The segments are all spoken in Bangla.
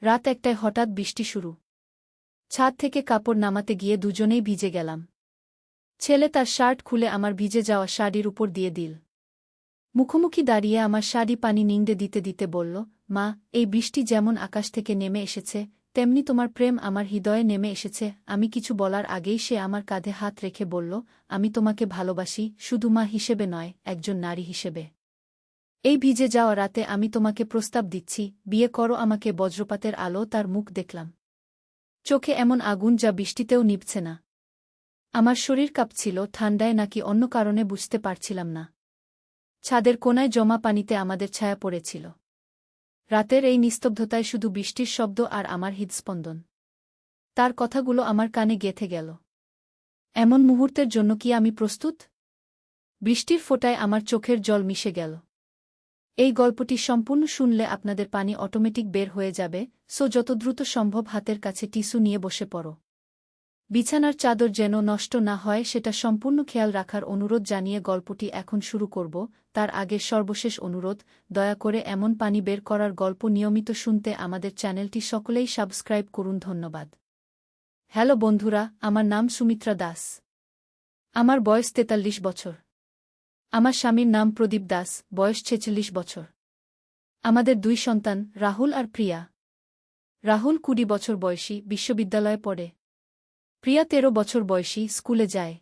রাত ১টায় হঠাৎ বৃষ্টি শুরু। ছাদ থেকে কাপড় নামাতে গিয়ে দুজনেই ভিজে গেলাম। ছেলে তার শার্ট খুলে আমার ভিজে যাওয়া শাড়ির উপর দিয়ে দিল। মুখোমুখি দাঁড়িয়ে আমার শাড়ি পানি নিংড়ে দিতে দিতে বলল, মা, এই বৃষ্টি যেমন আকাশ থেকে নেমে এসেছে, তেমনি তোমার প্রেম আমার হৃদয়ে নেমে এসেছে। আমি কিছু বলার আগেই সে আমার কাঁধে হাত রেখে বলল, আমি তোমাকে ভালোবাসি, শুধু মা হিসেবে নয়, একজন নারী হিসেবে। এই ভিজে যাওয়া রাতে আমি তোমাকে প্রস্তাব দিচ্ছি, বিয়ে করো আমাকে। বজ্রপাতের আলো তার মুখ দেখলাম। চোখে এমন আগুন যা বৃষ্টিতেও নিভছে না। আমার শরীর কাঁপছিল, ঠান্ডায় নাকি অন্য কারণে বুঝতে পারছিলাম না। ছাদের কোনায় জমা পানিতে আমাদের ছায়া পড়েছিল। রাতের এই নিস্তব্ধতায় শুধু বৃষ্টির শব্দ আর আমার হৃদস্পন্দন। তার কথাগুলো আমার কানে গেঁথে গেল। এমন মুহূর্তের জন্য কি আমি প্রস্তুত? বৃষ্টির ফোঁটায় আমার চোখের জল মিশে গেল। এই গল্পটি সম্পূর্ণ শুনলে আপনাদের পানি অটোমেটিক বের হয়ে যাবে, সো যত দ্রুত সম্ভব হাতের কাছে টিস্যু নিয়ে বসে পড়ো। বিছানার চাদর যেন নষ্ট না হয় সেটা সম্পূর্ণ খেয়াল রাখার অনুরোধ জানিয়ে গল্পটি এখন শুরু করব। তার আগে সর্বশেষ অনুরোধ, দয়া করে এমন পানি বের করার গল্প নিয়মিত শুনতে আমাদের চ্যানেলটি সকলেই সাবস্ক্রাইব করুন। ধন্যবাদ। হ্যালো বন্ধুরা, আমার নাম সুমিত্রা দাস। আমার বয়স ৪৩ বছর। আমার স্বামীর নাম প্রদীপ দাস, বয়স ৪৬ বছর। আমাদের ২ সন্তান, রাহুল আর প্রিয়া। রাহুল ২০ বছর বয়সী, বিশ্ববিদ্যালয়ে পড়ে। প্রিয়া ১৩ বছর বয়সী, স্কুলে যায়।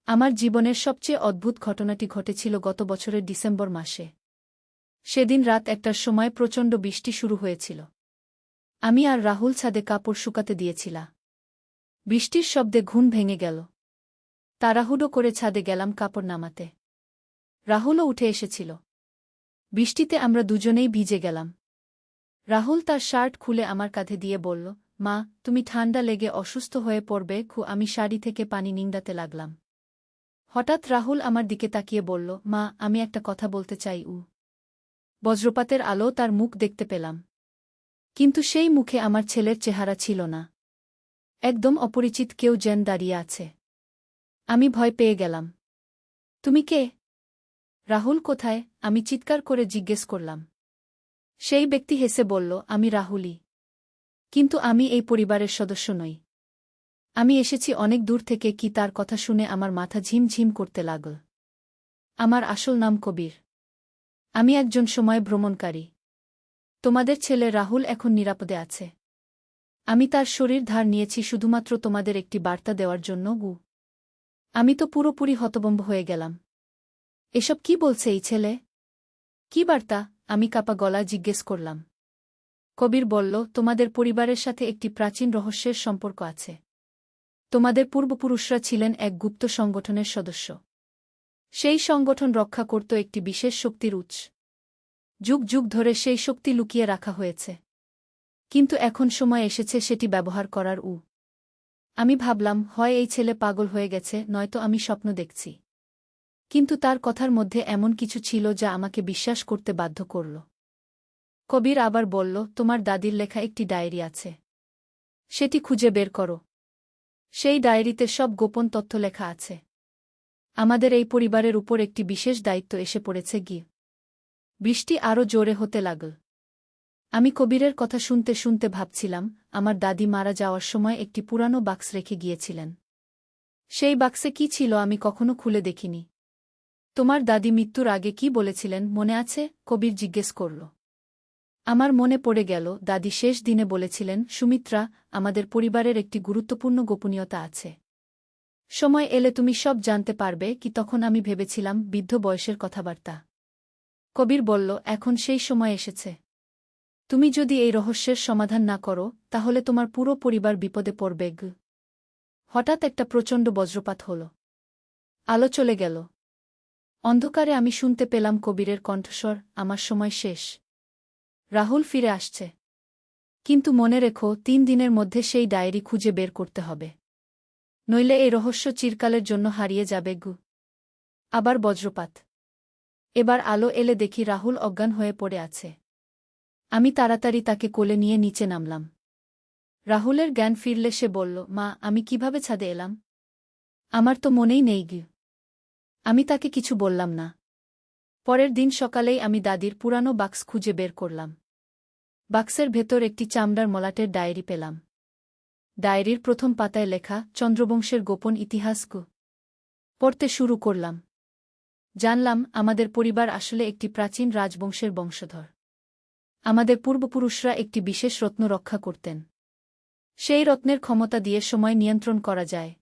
আমার জীবনের সবচেয়ে অদ্ভুত ঘটনাটি ঘটেছিল গত বছরের ডিসেম্বর মাসে। সেদিন রাত ১টার সময় প্রচণ্ড বৃষ্টি শুরু হয়েছিল। আমি আর রাহুল ছাদে কাপড় শুকাতে দিয়েছিলাম। বৃষ্টির শব্দে ঘুম ভেঙে গেল। তাড়াহুড়ো করে ছাদে গেলাম কাপড় নামাতে। রাহুলও উঠে এসেছিল। বৃষ্টিতে আমরা দুজনেই ভিজে গেলাম। রাহুল তার শার্ট খুলে আমার কাঁধে দিয়ে বলল, মা, তুমি ঠান্ডা লেগে অসুস্থ হয়ে পড়বে। আমি শাড়ি থেকে পানি নিংড়াতে লাগলাম। হঠাৎ রাহুল আমার দিকে তাকিয়ে বলল, মা, আমি একটা কথা বলতে চাই। বজ্রপাতের আলো তার মুখ দেখতে পেলাম। কিন্তু সেই মুখে আমার ছেলের চেহারা ছিল না। একদম অপরিচিত কেউ যেন দাঁড়িয়ে আছে। আমি ভয় পেয়ে গেলাম। তুমি কে? রাহুল কোথায়? আমি চিৎকার করে জিজ্ঞেস করলাম। সেই ব্যক্তি হেসে বলল, আমি রাহুলই। কিন্তু আমি এই পরিবারের সদস্য নই। আমি এসেছি অনেক দূর থেকে। কি? তার কথা শুনে আমার মাথা ঝিমঝিম করতে লাগল। আমার আসল নাম কবির। আমি একজন সময় ভ্রমণকারী। তোমাদের ছেলে রাহুল এখন নিরাপদে আছে। আমি তার শরীর ধার নিয়েছি শুধুমাত্র তোমাদের একটি বার্তা দেওয়ার জন্য। আমি তো পুরোপুরি হতভম্ব হয়ে গেলাম। এসব কি বলছে এই ছেলে? কি বার্তা? আমি কাঁপা গলা জিজ্ঞেস করলাম। কবির বলল, তোমাদের পরিবারের সাথে একটি প্রাচীন রহস্যের সম্পর্ক আছে। তোমাদের পূর্বপুরুষরা ছিলেন এক গুপ্ত সংগঠনের সদস্য। সেই সংগঠন রক্ষা করত একটি বিশেষ শক্তির উৎস। যুগ যুগ ধরে সেই শক্তি লুকিয়ে রাখা হয়েছে। কিন্তু এখন সময় এসেছে সেটি ব্যবহার করার। আমি ভাবলাম, হয় এই ছেলে পাগল হয়ে গেছে, নয়তো আমি স্বপ্ন দেখছি। কিন্তু তার কথার মধ্যে এমন কিছু ছিল যা আমাকে বিশ্বাস করতে বাধ্য করল। কবির আবার বলল, তোমার দাদির লেখা একটি ডায়েরি আছে। সেটি খুঁজে বের করো। সেই ডায়েরিতে সব গোপন তথ্য লেখা আছে। আমাদের এই পরিবারের উপর একটি বিশেষ দায়িত্ব এসে পড়েছে। বৃষ্টি আরও জোরে হতে লাগল। আমি কবিরের কথা শুনতে শুনতে ভাবছিলাম, আমার দাদি মারা যাওয়ার সময় একটি পুরানো বাক্স রেখে গিয়েছিলেন। সেই বাক্সে কি ছিল আমি কখনো খুলে দেখিনি। তোমার দাদি মৃত্যুর আগে কি বলেছিলেন মনে আছে? কবির জিজ্ঞেস করল। আমার মনে পড়ে গেল, দাদি শেষ দিনে বলেছিলেন, সুমিত্রা, আমাদের পরিবারের একটি গুরুত্বপূর্ণ গোপনীয়তা আছে। সময় এলে তুমি সব জানতে পারবে। তখন আমি ভেবেছিলাম বৃদ্ধ বয়সের কথাবার্তা। কবির বলল, এখন সেই সময় এসেছে। তুমি যদি এই রহস্যের সমাধান না করো, তাহলে তোমার পুরো পরিবার বিপদে পড়বে। হঠাৎ একটা প্রচণ্ড বজ্রপাত হল। আলো চলে গেল। অন্ধকারে আমি শুনতে পেলাম কবিরের কণ্ঠস্বর, আমার সময় শেষ। রাহুল ফিরে আসছে। কিন্তু মনে রেখো, ৩ দিনের মধ্যে সেই ডায়েরি খুঁজে বের করতে হবে। নইলে এই রহস্য চিরকালের জন্য হারিয়ে যাবে। আবার বজ্রপাত। এবার আলো এলে দেখি রাহুল অজ্ঞান হয়ে পড়ে আছে। আমি তাড়াতাড়ি তাকে কোলে নিয়ে নিচে নামলাম। রাহুলের জ্ঞান ফিরলে সে বলল, মা, আমি কিভাবে ছাদে এলাম? আমার তো মনেই নেই। আমি তাকে কিছু বললাম না। পরের দিন সকালেই আমি দাদির পুরানো বাক্স খুঁজে বের করলাম। বাক্সের ভেতর একটি চামড়ার মলাটের ডায়েরি পেলাম। ডায়েরির প্রথম পাতায় লেখা চন্দ্রবংশের গোপন ইতিহাস। পড়তে শুরু করলাম। জানলাম আমাদের পরিবার আসলে একটি প্রাচীন রাজবংশের বংশধর। আমাদের পূর্বপুরুষরা একটি বিশেষ রত্ন রক্ষা করতেন। সেই রত্নের ক্ষমতা দিয়ে সময় নিয়ন্ত্রণ করা যায়।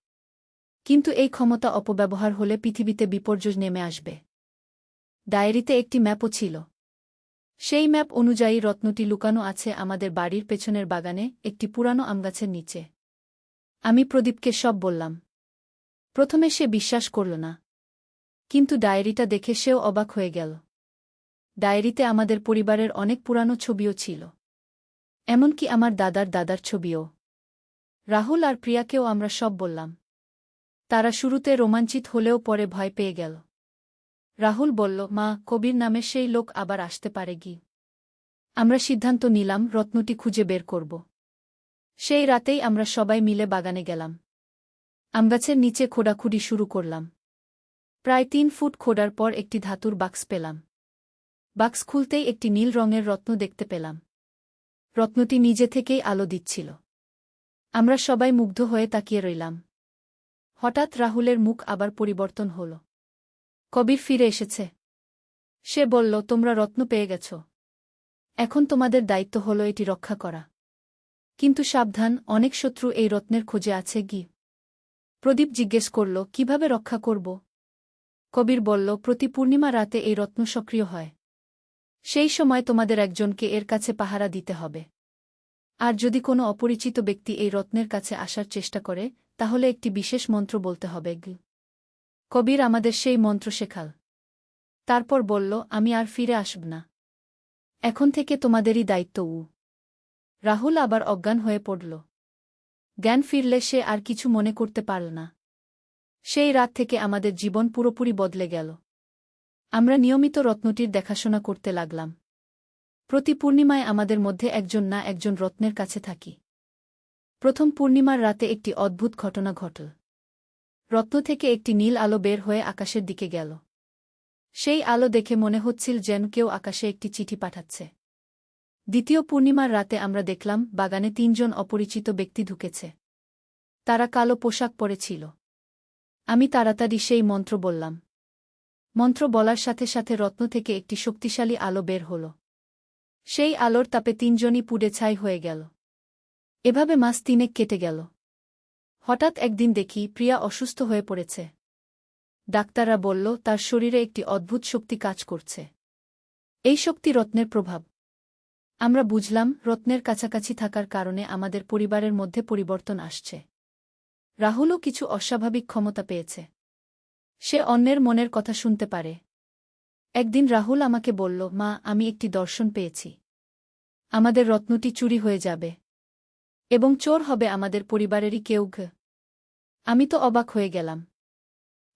কিন্তু এই ক্ষমতা অপব্যবহার হলে পৃথিবীতে বিপর্যয় নেমে আসবে। ডায়েরিতে একটি ম্যাপও ছিল। সেই ম্যাপ অনুযায়ী রত্নটি লুকানো আছে আমাদের বাড়ির পেছনের বাগানে একটি পুরানো আমগাছের নিচে। আমি প্রদীপকে সব বললাম। প্রথমে সে বিশ্বাস করল না। কিন্তু ডায়েরিটা দেখে সেও অবাক হয়ে গেল। ডায়েরিতে আমাদের পরিবারের অনেক পুরানো ছবিও ছিল। এমনকি আমার দাদার দাদার ছবিও। রাহুল আর প্রিয়াকেও আমরা সব বললাম। তারা শুরুতে রোমাঞ্চিত হলেও পরে ভয় পেয়ে গেল। রাহুল বলল, মা, কবির নামে সেই লোক আবার আসতে পারে কি? আমরা সিদ্ধান্ত নিলাম রত্নটি খুঁজে বের করব। সেই রাতেই আমরা সবাই মিলে বাগানে গেলাম। আমগাছের নিচে খোঁড়াখুঁড়ি শুরু করলাম। প্রায় 3 ফুট খোঁড়ার পর একটি ধাতুর বাক্স পেলাম। বাক্স খুলতেই একটি নীল রঙের রত্ন দেখতে পেলাম। রত্নটি নিজে থেকেই আলো দিচ্ছিল। আমরা সবাই মুগ্ধ হয়ে তাকিয়ে রইলাম। হঠাৎ রাহুলের মুখ আবার পরিবর্তন হল। কবির ফিরে এসেছে। সে বলল, তোমরা রত্ন পেয়ে গেছ। এখন তোমাদের দায়িত্ব হল এটি রক্ষা করা। কিন্তু সাবধান, অনেক শত্রু এই রত্নের খোঁজে আছে কি? প্রদীপ জিজ্ঞেস করল, কিভাবে রক্ষা করব? কবির বলল, প্রতি পূর্ণিমা রাতে এই রত্ন সক্রিয় হয়। সেই সময় তোমাদের একজনকে এর কাছে পাহারা দিতে হবে। আর যদি কোনো অপরিচিত ব্যক্তি এই রত্নের কাছে আসার চেষ্টা করে, তাহলে একটি বিশেষ মন্ত্র বলতে হবে। কবির আমাদের সেই মন্ত্র শেখাল। তারপর বলল, আমি আর ফিরে আসব না। এখন থেকে তোমাদেরই দায়িত্ব। রাহুল আবার অজ্ঞান হয়ে পড়ল। জ্ঞান ফিরলে সে আর কিছু মনে করতে পারল না। সেই রাত থেকে আমাদের জীবন পুরোপুরি বদলে গেল। আমরা নিয়মিত রত্নটির দেখাশোনা করতে লাগলাম। প্রতি পূর্ণিমায় আমাদের মধ্যে একজন না একজন রত্নের কাছে থাকি। প্রথম পূর্ণিমার রাতে একটি অদ্ভুত ঘটনা ঘটল। রত্ন থেকে একটি নীল আলো বের হয়ে আকাশের দিকে গেল। সেই আলো দেখে মনে হচ্ছিল যেন কেউ আকাশে একটি চিঠি পাঠাচ্ছে। দ্বিতীয় পূর্ণিমার রাতে আমরা দেখলাম বাগানে 3 জন অপরিচিত ব্যক্তি ঢুকেছে। তারা কালো পোশাক পরেছিল। আমি তাড়াতাড়ি সেই মন্ত্র বললাম। মন্ত্র বলার সাথে সাথে রত্ন থেকে একটি শক্তিশালী আলো বের হল। সেই আলোর তাপে 3 জনই পুড়ে ছাই হয়ে গেল। এভাবে মাস 3 কেটে গেল। হঠাৎ একদিন দেখি প্রিয়া অসুস্থ হয়ে পড়েছে। ডাক্তাররা বলল তার শরীরে একটি অদ্ভুত শক্তি কাজ করছে। এই শক্তি রত্নের প্রভাব। আমরা বুঝলাম রত্নের কাছাকাছি থাকার কারণে আমাদের পরিবারের মধ্যে পরিবর্তন আসছে। রাহুলও কিছু অস্বাভাবিক ক্ষমতা পেয়েছে। সে অন্যের মনের কথা শুনতে পারে। একদিন রাহুল আমাকে বলল, মা, আমি একটি দর্শন পেয়েছি। আমাদের রত্নটি চুরি হয়ে যাবে। এবং চোর হবে আমাদের পরিবারেরই কেউ। আমি তো অবাক হয়ে গেলাম।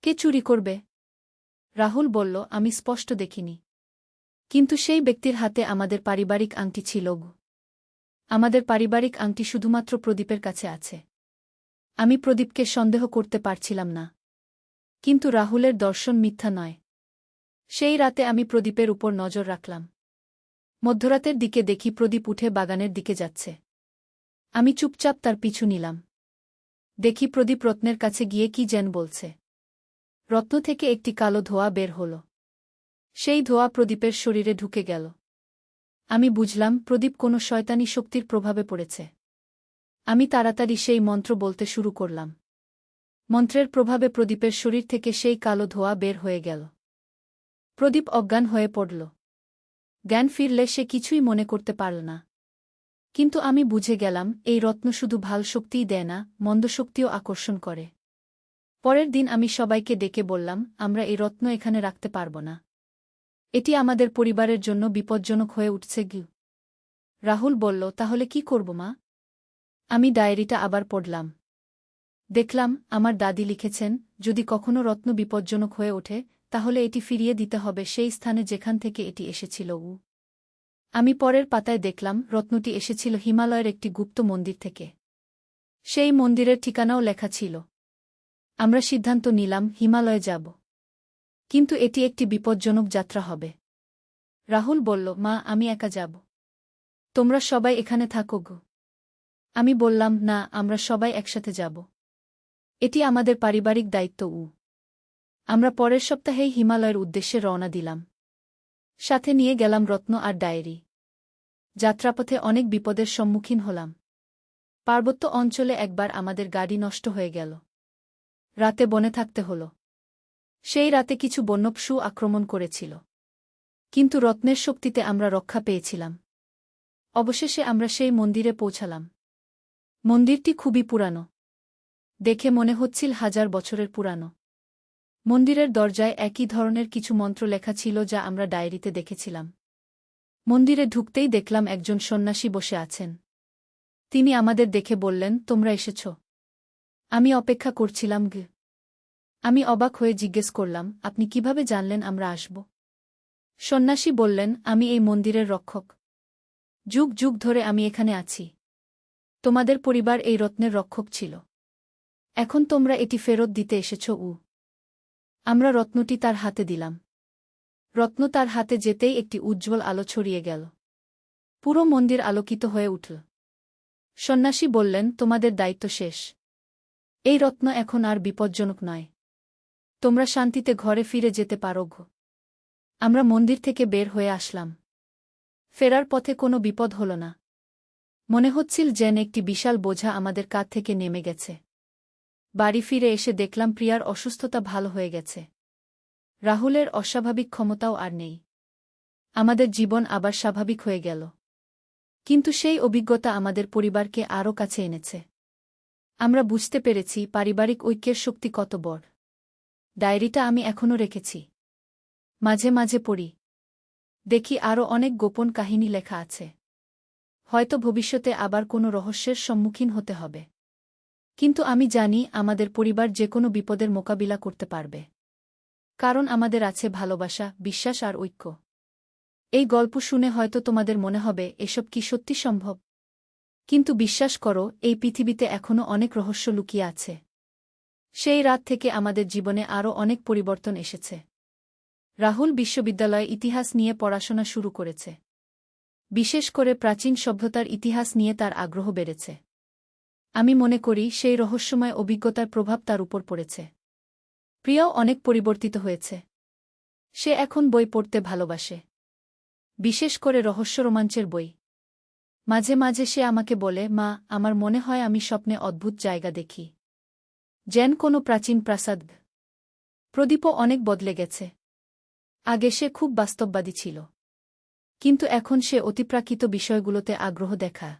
কে চুরি করবে? রাহুল বলল, আমি স্পষ্ট দেখিনি। কিন্তু সেই ব্যক্তির হাতে আমাদের পারিবারিক আংটি ছিল। আমাদের পারিবারিক আংটি শুধুমাত্র প্রদীপের কাছে আছে। আমি প্রদীপকে সন্দেহ করতে পারছিলাম না। কিন্তু রাহুলের দর্শন মিথ্যা নয়। সেই রাতে আমি প্রদীপের উপর নজর রাখলাম। মধ্যরাতের দিকে দেখি প্রদীপ উঠে বাগানের দিকে যাচ্ছে। আমি চুপচাপ তার পিছু নিলাম। দেখি প্রদীপ রত্নের কাছে গিয়ে কি যেন বলছে। রত্ন থেকে একটি কালো ধোঁয়া বের হল। সেই ধোঁয়া প্রদীপের শরীরে ঢুকে গেল। আমি বুঝলাম প্রদীপ কোনো শয়তানি শক্তির প্রভাবে পড়েছে। আমি তাড়াতাড়ি সেই মন্ত্র বলতে শুরু করলাম। মন্ত্রের প্রভাবে প্রদীপের শরীর থেকে সেই কালো ধোঁয়া বের হয়ে গেল। প্রদীপ অজ্ঞান হয়ে পড়ল। জ্ঞান ফিরলে সে কিছুই মনে করতে পারল না। কিন্তু আমি বুঝে গেলাম এই রত্ন শুধু ভাল শক্তিই দেয় না, মন্দ শক্তিও আকর্ষণ করে। পরের দিন আমি সবাইকে ডেকে বললাম, আমরা এই রত্ন এখানে রাখতে পারব না। এটি আমাদের পরিবারের জন্য বিপজ্জনক হয়ে উঠছে। রাহুল বলল, তাহলে কি করব মা? আমি ডায়েরিটা আবার পড়লাম। দেখলাম আমার দাদি লিখেছেন, যদি কখনো রত্ন বিপজ্জনক হয়ে ওঠে, তাহলে এটি ফিরিয়ে দিতে হবে সেই স্থানে যেখান থেকে এটি এসেছিল। আমি পরের পাতায় দেখলাম রত্নটি এসেছিল হিমালয়ের একটি গুপ্ত মন্দির থেকে। সেই মন্দিরের ঠিকানাও লেখা ছিল। আমরা সিদ্ধান্ত নিলাম হিমালয়ে যাব। কিন্তু এটি একটি বিপজ্জনক যাত্রা হবে। রাহুল বলল, মা, আমি একা যাব। তোমরা সবাই এখানে থাকো গো। আমি বললাম, না, আমরা সবাই একসাথে যাব। এটি আমাদের পারিবারিক দায়িত্ব। আমরা পরের সপ্তাহেই হিমালয়ের উদ্দেশ্যে রওনা দিলাম। সাথে নিয়ে গেলাম রত্ন আর ডায়েরি। যাত্রাপথে অনেক বিপদের সম্মুখীন হলাম। পার্বত্য অঞ্চলে একবার আমাদের গাড়ি নষ্ট হয়ে গেল। রাতে বনে থাকতে হল। সেই রাতে কিছু বন্যপশু আক্রমণ করেছিল। কিন্তু রত্নের শক্তিতে আমরা রক্ষা পেয়েছিলাম। অবশেষে আমরা সেই মন্দিরে পৌঁছালাম। মন্দিরটি খুবই পুরানো। দেখে মনে হচ্ছিল 1000 বছরের পুরানো। মন্দিরের দরজায় একই ধরনের কিছু মন্ত্র লেখা ছিল যা আমরা ডায়েরিতে দেখেছিলাম। মন্দিরে ঢুকতেই দেখলাম একজন সন্ন্যাসী বসে আছেন। তিনি আমাদের দেখে বললেন, তোমরা এসেছ? আমি অপেক্ষা করছিলাম। আমি অবাক হয়ে জিজ্ঞেস করলাম, আপনি কিভাবে জানলেন আমরা আসব? সন্ন্যাসী বললেন, আমি এই মন্দিরের রক্ষক। যুগ যুগ ধরে আমি এখানে আছি। তোমাদের পরিবার এই রত্নের রক্ষক ছিল। এখন তোমরা এটি ফেরত দিতে এসেছ। আমরা রত্নটি তার হাতে দিলাম। রত্ন তার হাতে যেতেই একটি উজ্জ্বল আলো ছড়িয়ে গেল। পুরো মন্দির আলোকিত হয়ে উঠল। সন্ন্যাসী বললেন, তোমাদের দায়িত্ব শেষ। এই রত্ন এখন আর বিপজ্জনক নয়। তোমরা শান্তিতে ঘরে ফিরে যেতে পারো। আমরা মন্দির থেকে বের হয়ে আসলাম। ফেরার পথে কোনো বিপদ হল না। মনে হচ্ছিল যেন একটি বিশাল বোঝা আমাদের কাঁধ থেকে নেমে গেছে। বাড়ি ফিরে এসে দেখলাম প্রিয়ার অসুস্থতা ভালো হয়ে গেছে। রাহুলের অস্বাভাবিক ক্ষমতাও আর নেই। আমাদের জীবন আবার স্বাভাবিক হয়ে গেল। কিন্তু সেই অভিজ্ঞতা আমাদের পরিবারকে আরও কাছে এনেছে। আমরা বুঝতে পেরেছি পারিবারিক ঐক্যের শক্তি কত বড়। ডায়েরিটা আমি এখনও রেখেছি। মাঝে মাঝে পড়ি। দেখি আরও অনেক গোপন কাহিনী লেখা আছে। হয়তো ভবিষ্যতে আবার কোনো রহস্যের সম্মুখীন হতে হবে। কিন্তু আমি জানি আমাদের পরিবার যে কোনো বিপদের মোকাবিলা করতে পারবে। কারণ আমাদের আছে ভালোবাসা, বিশ্বাস আর ঐক্য। এই গল্প শুনে হয়তো তোমাদের মনে হবে এসব কি সত্যি সম্ভব? কিন্তু বিশ্বাস করো, এই পৃথিবীতে এখনও অনেক রহস্য লুকিয়ে আছে। সেই রাত থেকে আমাদের জীবনে আরও অনেক পরিবর্তন এসেছে। রাহুল বিশ্ববিদ্যালয়ে ইতিহাস নিয়ে পড়াশোনা শুরু করেছে। বিশেষ করে প্রাচীন সভ্যতার ইতিহাস নিয়ে তার আগ্রহ বেড়েছে। আমি মনে করি সেই রহস্যময় অভিজ্ঞতার প্রভাব তার উপর পড়েছে। প্রিয়াও অনেক পরিবর্তিত হয়েছে। সে এখন বই পড়তে ভালোবাসে। বিশেষ করে রহস্য রোমাঞ্চের বই। মাঝে মাঝে সে আমাকে বলে, মা, আমার মনে হয় আমি স্বপ্নে অদ্ভুত জায়গা দেখি। যেন কোনো প্রাচীন প্রাসাদ। প্রদীপও অনেক বদলে গেছে। আগে সে খুব বাস্তববাদী ছিল। কিন্তু এখন সে অতিপ্রাকৃত বিষয়গুলোতে আগ্রহ দেখা।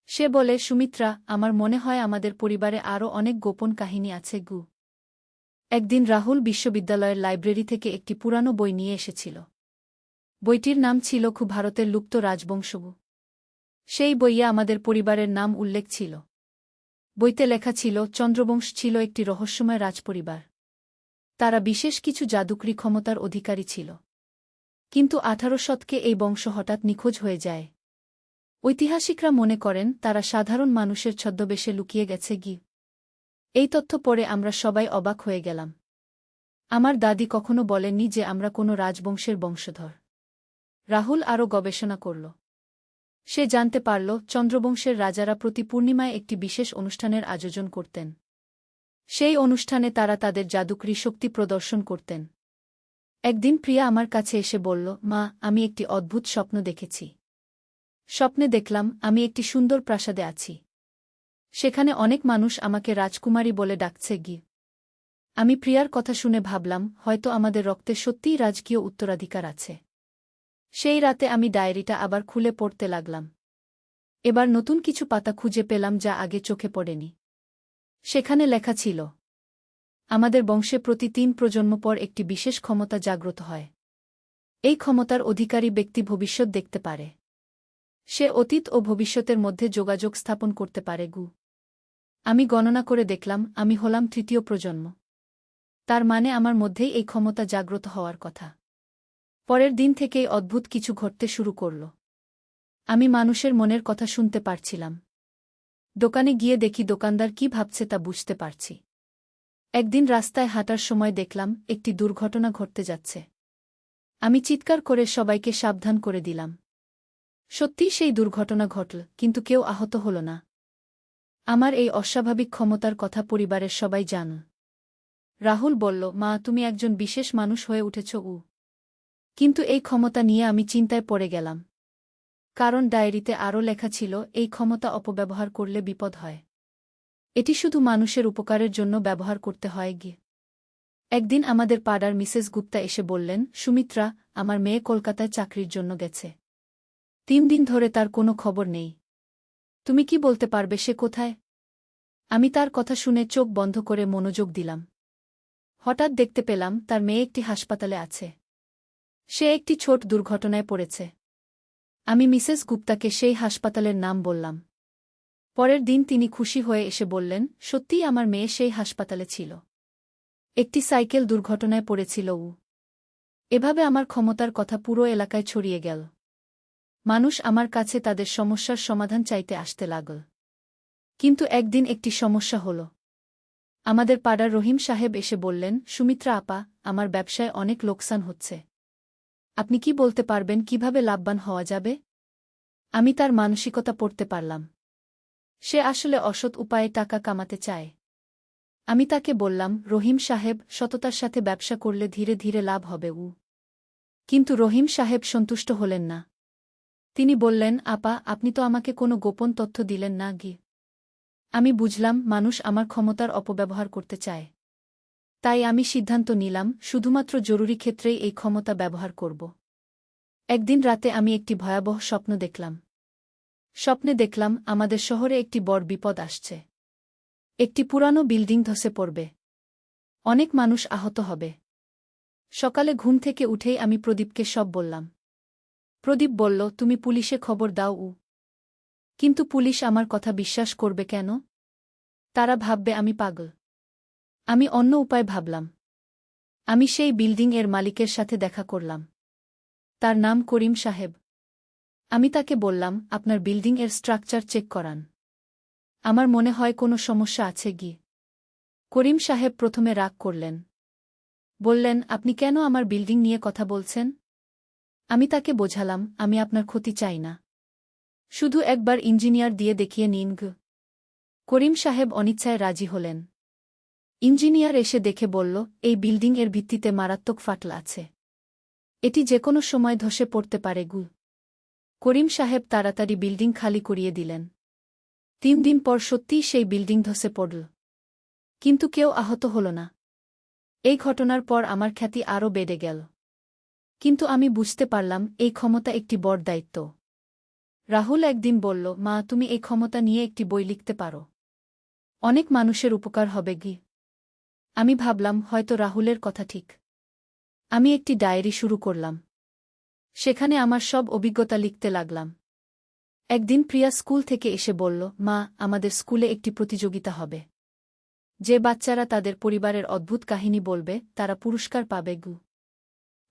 সে বলে, সুমিত্রা, আমার মনে হয় আমাদের পরিবারে আরও অনেক গোপন কাহিনী আছে। একদিন রাহুল বিশ্ববিদ্যালয়ের লাইব্রেরি থেকে একটি পুরানো বই নিয়ে এসেছিল। বইটির নাম ছিল ভারতের লুপ্ত রাজবংশ। সেই বইয়ে আমাদের পরিবারের নাম উল্লেখ ছিল। বইতে লেখা ছিল চন্দ্রবংশ ছিল একটি রহস্যময় রাজপরিবার। তারা বিশেষ কিছু জাদুকরী ক্ষমতার অধিকারী ছিল। কিন্তু 18 শতকে এই বংশ হঠাৎ নিখোঁজ হয়ে যায়। ঐতিহাসিকরা মনে করেন তারা সাধারণ মানুষের ছদ্মবেশে লুকিয়ে গেছে। এই তথ্য পড়ে আমরা সবাই অবাক হয়ে গেলাম। আমার দাদি কখনো বলেননি যে আমরা কোনো রাজবংশের বংশধর। রাহুল আরও গবেষণা করল। সে জানতে পারল চন্দ্রবংশের রাজারা প্রতি পূর্ণিমায় একটি বিশেষ অনুষ্ঠানের আয়োজন করতেন। সেই অনুষ্ঠানে তারা তাদের জাদুকরী শক্তি প্রদর্শন করতেন। একদিন প্রিয়া আমার কাছে এসে বলল, মা, আমি একটি অদ্ভুত স্বপ্ন দেখেছি। স্বপ্নে দেখলাম আমি একটি সুন্দর প্রাসাদে আছি। সেখানে অনেক মানুষ আমাকে রাজকুমারী বলে ডাকছে। আমি প্রিয়ার কথা শুনে ভাবলাম হয়তো আমাদের রক্তে সত্যিই রাজকীয় উত্তরাধিকার আছে। সেই রাতে আমি ডায়েরিটা আবার খুলে পড়তে লাগলাম। এবার নতুন কিছু পাতা খুঁজে পেলাম যা আগে চোখে পড়েনি। সেখানে লেখা ছিল, আমাদের বংশে প্রতি 3 প্রজন্ম পর একটি বিশেষ ক্ষমতা জাগ্রত হয়। এই ক্ষমতার অধিকারী ব্যক্তি ভবিষ্যৎ দেখতে পারে। সে অতীত ও ভবিষ্যতের মধ্যে যোগাযোগ স্থাপন করতে পারে। আমি গণনা করে দেখলাম আমি হলাম 3য় প্রজন্ম। তার মানে আমার মধ্যেই এই ক্ষমতা জাগ্রত হওয়ার কথা। পরের দিন থেকেই অদ্ভুত কিছু ঘটতে শুরু করল। আমি মানুষের মনের কথা শুনতে পারছিলাম। দোকানে গিয়ে দেখি দোকানদার কি ভাবছে তা বুঝতে পারছি। একদিন রাস্তায় হাঁটার সময় দেখলাম একটি দুর্ঘটনা ঘটতে যাচ্ছে। আমি চিৎকার করে সবাইকে সাবধান করে দিলাম। সত্যিই সেই দুর্ঘটনা ঘটল, কিন্তু কেউ আহত হল না। আমার এই অস্বাভাবিক ক্ষমতার কথা পরিবারের সবাই জান। রাহুল বলল, মা, তুমি একজন বিশেষ মানুষ হয়ে উঠেছ। কিন্তু এই ক্ষমতা নিয়ে আমি চিন্তায় পড়ে গেলাম। কারণ ডায়েরিতে আরও লেখা ছিল, এই ক্ষমতা অপব্যবহার করলে বিপদ হয়। এটি শুধু মানুষের উপকারের জন্য ব্যবহার করতে হয়। একদিন আমাদের পাড়ার মিসেস গুপ্তা এসে বললেন, সুমিত্রা, আমার মেয়ে কলকাতায় চাকরির জন্য গেছে। 3 দিন ধরে তার কোনো খবর নেই। তুমি কি বলতে পারবে সে কোথায়? আমি তার কথা শুনে চোখ বন্ধ করে মনোযোগ দিলাম। হঠাৎ দেখতে পেলাম তার মেয়ে একটি হাসপাতালে আছে। সে একটি ছোট দুর্ঘটনায় পড়েছে। আমি মিসেস গুপ্তাকে সেই হাসপাতালের নাম বললাম। পরের দিন তিনি খুশি হয়ে এসে বললেন, সত্যিই আমার মেয়ে সেই হাসপাতালে ছিল। একটি সাইকেল দুর্ঘটনায় পড়েছিল। এভাবে আমার ক্ষমতার কথা পুরো এলাকায় ছড়িয়ে গেল। মানুষ আমার কাছে তাদের সমস্যার সমাধান চাইতে আসতে লাগল। কিন্তু একদিন একটি সমস্যা হল। আমাদের পাড়ার রহিম সাহেব এসে বললেন, সুমিত্রা আপা, আমার ব্যবসায় অনেক লোকসান হচ্ছে। আপনি কি বলতে পারবেন কিভাবে লাভবান হওয়া যাবে? আমি তার মানসিকতা পড়তে পারলাম। সে আসলে অসৎ উপায়ে টাকা কামাতে চায়। আমি তাকে বললাম, রহিম সাহেব, সততার সাথে ব্যবসা করলে ধীরে ধীরে লাভ হবে। কিন্তু রহিম সাহেব সন্তুষ্ট হলেন না। তিনি বললেন, আপা, আপনি তো আমাকে কোনো গোপন তথ্য দিলেন না। আমি বুঝলাম মানুষ আমার ক্ষমতার অপব্যবহার করতে চায়। তাই আমি সিদ্ধান্ত নিলাম, শুধুমাত্র জরুরি ক্ষেত্রেই এই ক্ষমতা ব্যবহার করব। একদিন রাতে আমি একটি ভয়াবহ স্বপ্ন দেখলাম। স্বপ্নে দেখলাম আমাদের শহরে একটি বড় বিপদ আসছে। একটি পুরানো বিল্ডিং ধসে পড়বে। অনেক মানুষ আহত হবে। সকালে ঘুম থেকে উঠেই আমি প্রদীপকে সব বললাম। প্রদীপ বলল, তুমি পুলিশে খবর দাও। কিন্তু পুলিশ আমার কথা বিশ্বাস করবে কেন? তারা ভাববে আমি পাগল। আমি অন্য উপায় ভাবলাম। আমি সেই বিল্ডিং এর মালিকের সাথে দেখা করলাম। তার নাম করিম সাহেব। আমি তাকে বললাম, আপনার বিল্ডিং এর স্ট্রাকচার চেক করান। আমার মনে হয় কোনো সমস্যা আছে। করিম সাহেব প্রথমে রাগ করলেন। বললেন, আপনি কেন আমার বিল্ডিং নিয়ে কথা বলছেন? আমি তাকে বোঝালাম, আমি আপনার ক্ষতি চাই না। শুধু একবার ইঞ্জিনিয়ার দিয়ে দেখিয়ে নিন। করিম সাহেব অনিচ্ছায় রাজি হলেন। ইঞ্জিনিয়ার এসে দেখে বলল, এই বিল্ডিং এর ভিত্তিতে মারাত্মক ফাটল আছে। এটি যে কোনো সময় ধসে পড়তে পারে। করিম সাহেব তাড়াতাড়ি বিল্ডিং খালি করিয়ে দিলেন। 3 দিন পর সত্যিই সেই বিল্ডিং ধসে পড়ল। কিন্তু কেউ আহত হল না। এই ঘটনার পর আমার খ্যাতি আরও বেড়ে গেল। কিন্তু আমি বুঝতে পারলাম এই ক্ষমতা একটি বড় দায়িত্ব। রাহুল একদিন বলল, মা, তুমি এই ক্ষমতা নিয়ে একটি বই লিখতে পারো। অনেক মানুষের উপকার হবে। আমি ভাবলাম হয়তো রাহুলের কথা ঠিক। আমি একটি ডায়েরি শুরু করলাম। সেখানে আমার সব অভিজ্ঞতা লিখতে লাগলাম। একদিন প্রিয়া স্কুল থেকে এসে বলল, মা, আমাদের স্কুলে একটি প্রতিযোগিতা হবে। যে বাচ্চারা তাদের পরিবারের অদ্ভুত কাহিনী বলবে তারা পুরস্কার পাবে।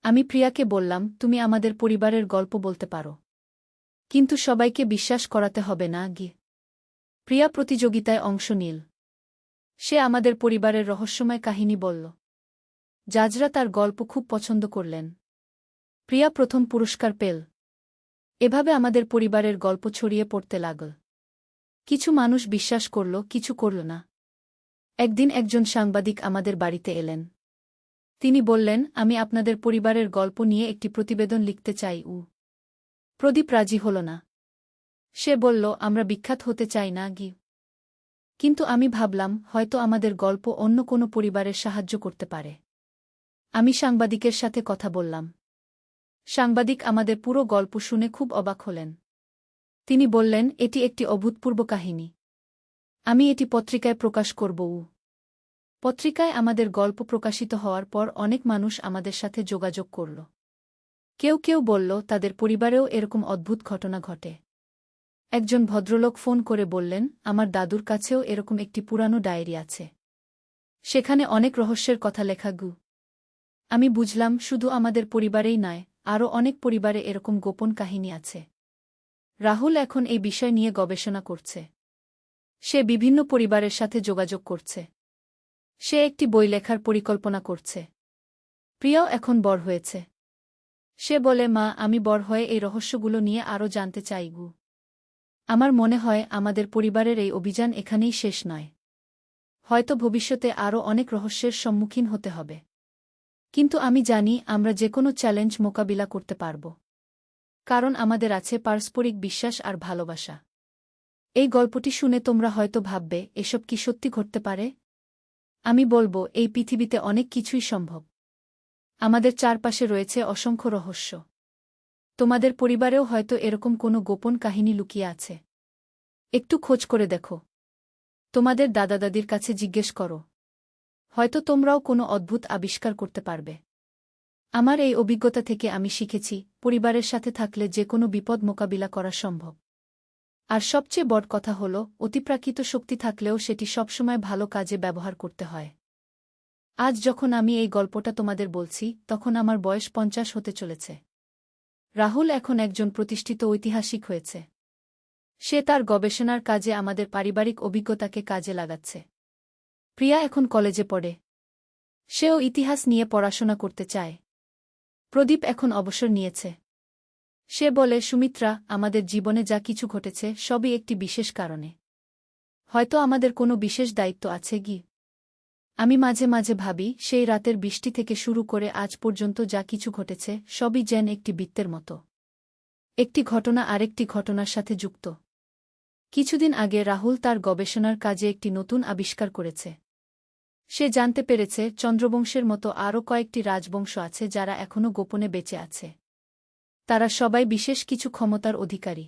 আমি প্রিয়াকে বললাম, তুমি আমাদের পরিবারের গল্প বলতে পারো। কিন্তু সবাইকে বিশ্বাস করাতে হবে না। প্রিয়া প্রতিযোগিতায় অংশ নিল। সে আমাদের পরিবারের রহস্যময় কাহিনী বলল। জাজরা তার গল্প খুব পছন্দ করলেন। প্রিয়া প্রথম পুরস্কার পেল। এভাবে আমাদের পরিবারের গল্প ছড়িয়ে পড়তে লাগল। কিছু মানুষ বিশ্বাস করল, কিছু করল না। একদিন একজন সাংবাদিক আমাদের বাড়িতে এলেন। তিনি বললেন, আমি আপনাদের পরিবারের গল্প নিয়ে একটি প্রতিবেদন লিখতে চাই। প্রদীপ রাজি হল না। সে বলল, আমরা বিখ্যাত হতে চাই না। কিন্তু আমি ভাবলাম হয়তো আমাদের গল্প অন্য কোনো পরিবারের সাহায্য করতে পারে। আমি সাংবাদিকের সাথে কথা বললাম। সাংবাদিক আমাদের পুরো গল্প শুনে খুব অবাক হলেন। তিনি বললেন, এটি একটি অভূতপূর্ব কাহিনী। আমি এটি পত্রিকায় প্রকাশ করব। পত্রিকায় আমাদের গল্প প্রকাশিত হওয়ার পর অনেক মানুষ আমাদের সাথে যোগাযোগ করল। কেউ কেউ বলল তাদের পরিবারেও এরকম অদ্ভুত ঘটনা ঘটে। একজন ভদ্রলোক ফোন করে বললেন, আমার দাদুর কাছেও এরকম একটি পুরানো ডায়েরি আছে। সেখানে অনেক রহস্যের কথা লেখা। আমি বুঝলাম শুধু আমাদের পরিবারেই নয়, আরও অনেক পরিবারে এরকম গোপন কাহিনী আছে। রাহুল এখন এই বিষয় নিয়ে গবেষণা করছে। সে বিভিন্ন পরিবারের সাথে যোগাযোগ করছে। সে একটি বই লেখার পরিকল্পনা করছে। প্রিয়াও এখন বড় হয়েছে। সে বলে, মা, আমি বড় হয়ে এই রহস্যগুলো নিয়ে আরও জানতে চাই গু। আমার মনে হয় আমাদের পরিবারের এই অভিযান এখানেই শেষ নয়। হয়তো ভবিষ্যতে আরও অনেক রহস্যের সম্মুখীন হতে হবে। কিন্তু আমি জানি আমরা যে কোনো চ্যালেঞ্জ মোকাবিলা করতে পারব। কারণ আমাদের আছে পারস্পরিক বিশ্বাস আর ভালোবাসা। এই গল্পটি শুনে তোমরা হয়তো ভাববে, এসব কি সত্যি ঘটতে পারে? আমি বলবো, এই পৃথিবীতে অনেক কিছুই সম্ভব। আমাদের চারপাশে রয়েছে অসংখ্য রহস্য। তোমাদের পরিবারেও হয়তো এরকম কোনো গোপন কাহিনী লুকিয়ে আছে। একটু খোঁজ করে দেখো। তোমাদের দাদা দাদির কাছে জিজ্ঞেস করো। হয়তো তোমরাও কোনো অদ্ভুত আবিষ্কার করতে পারবে। আমার এই অভিজ্ঞতা থেকে আমি শিখেছি, পরিবারের সাথে থাকলে যে কোনো বিপদ মোকাবিলা করা সম্ভব। আর সবচেয়ে বড় কথা হল, অতিপ্রাকৃত শক্তি থাকলেও সেটি সবসময় ভালো কাজে ব্যবহার করতে হয়। আজ যখন আমি এই গল্পটা তোমাদের বলছি, তখন আমার বয়স 50 হতে চলেছে। রাহুল এখন একজন প্রতিষ্ঠিত ঐতিহাসিক হয়েছে। সে তার গবেষণার কাজে আমাদের পারিবারিক অভিজ্ঞতাকে কাজে লাগাচ্ছে। প্রিয়া এখন কলেজে পড়ে। সেও ইতিহাস নিয়ে পড়াশোনা করতে চায়। প্রদীপ এখন অবসর নিয়েছে। সে বলে, সুমিত্রা, আমাদের জীবনে যা কিছু ঘটেছে সবই একটি বিশেষ কারণে। হয়তো আমাদের কোনো বিশেষ দায়িত্ব আছে কি। আমি মাঝে মাঝে ভাবি, সেই রাতের বৃষ্টি থেকে শুরু করে আজ পর্যন্ত যা কিছু ঘটেছে সবই যেন একটি বৃত্তের মতো। একটি ঘটনা আরেকটি ঘটনার সাথে যুক্ত। কিছুদিন আগে রাহুল তার গবেষণার কাজে একটি নতুন আবিষ্কার করেছে। সে জানতে পেরেছে চন্দ্রবংশের মতো আরও কয়েকটি রাজবংশ আছে যারা এখনও গোপনে বেঁচে আছে। তারা সবাই বিশেষ কিছু ক্ষমতার অধিকারী।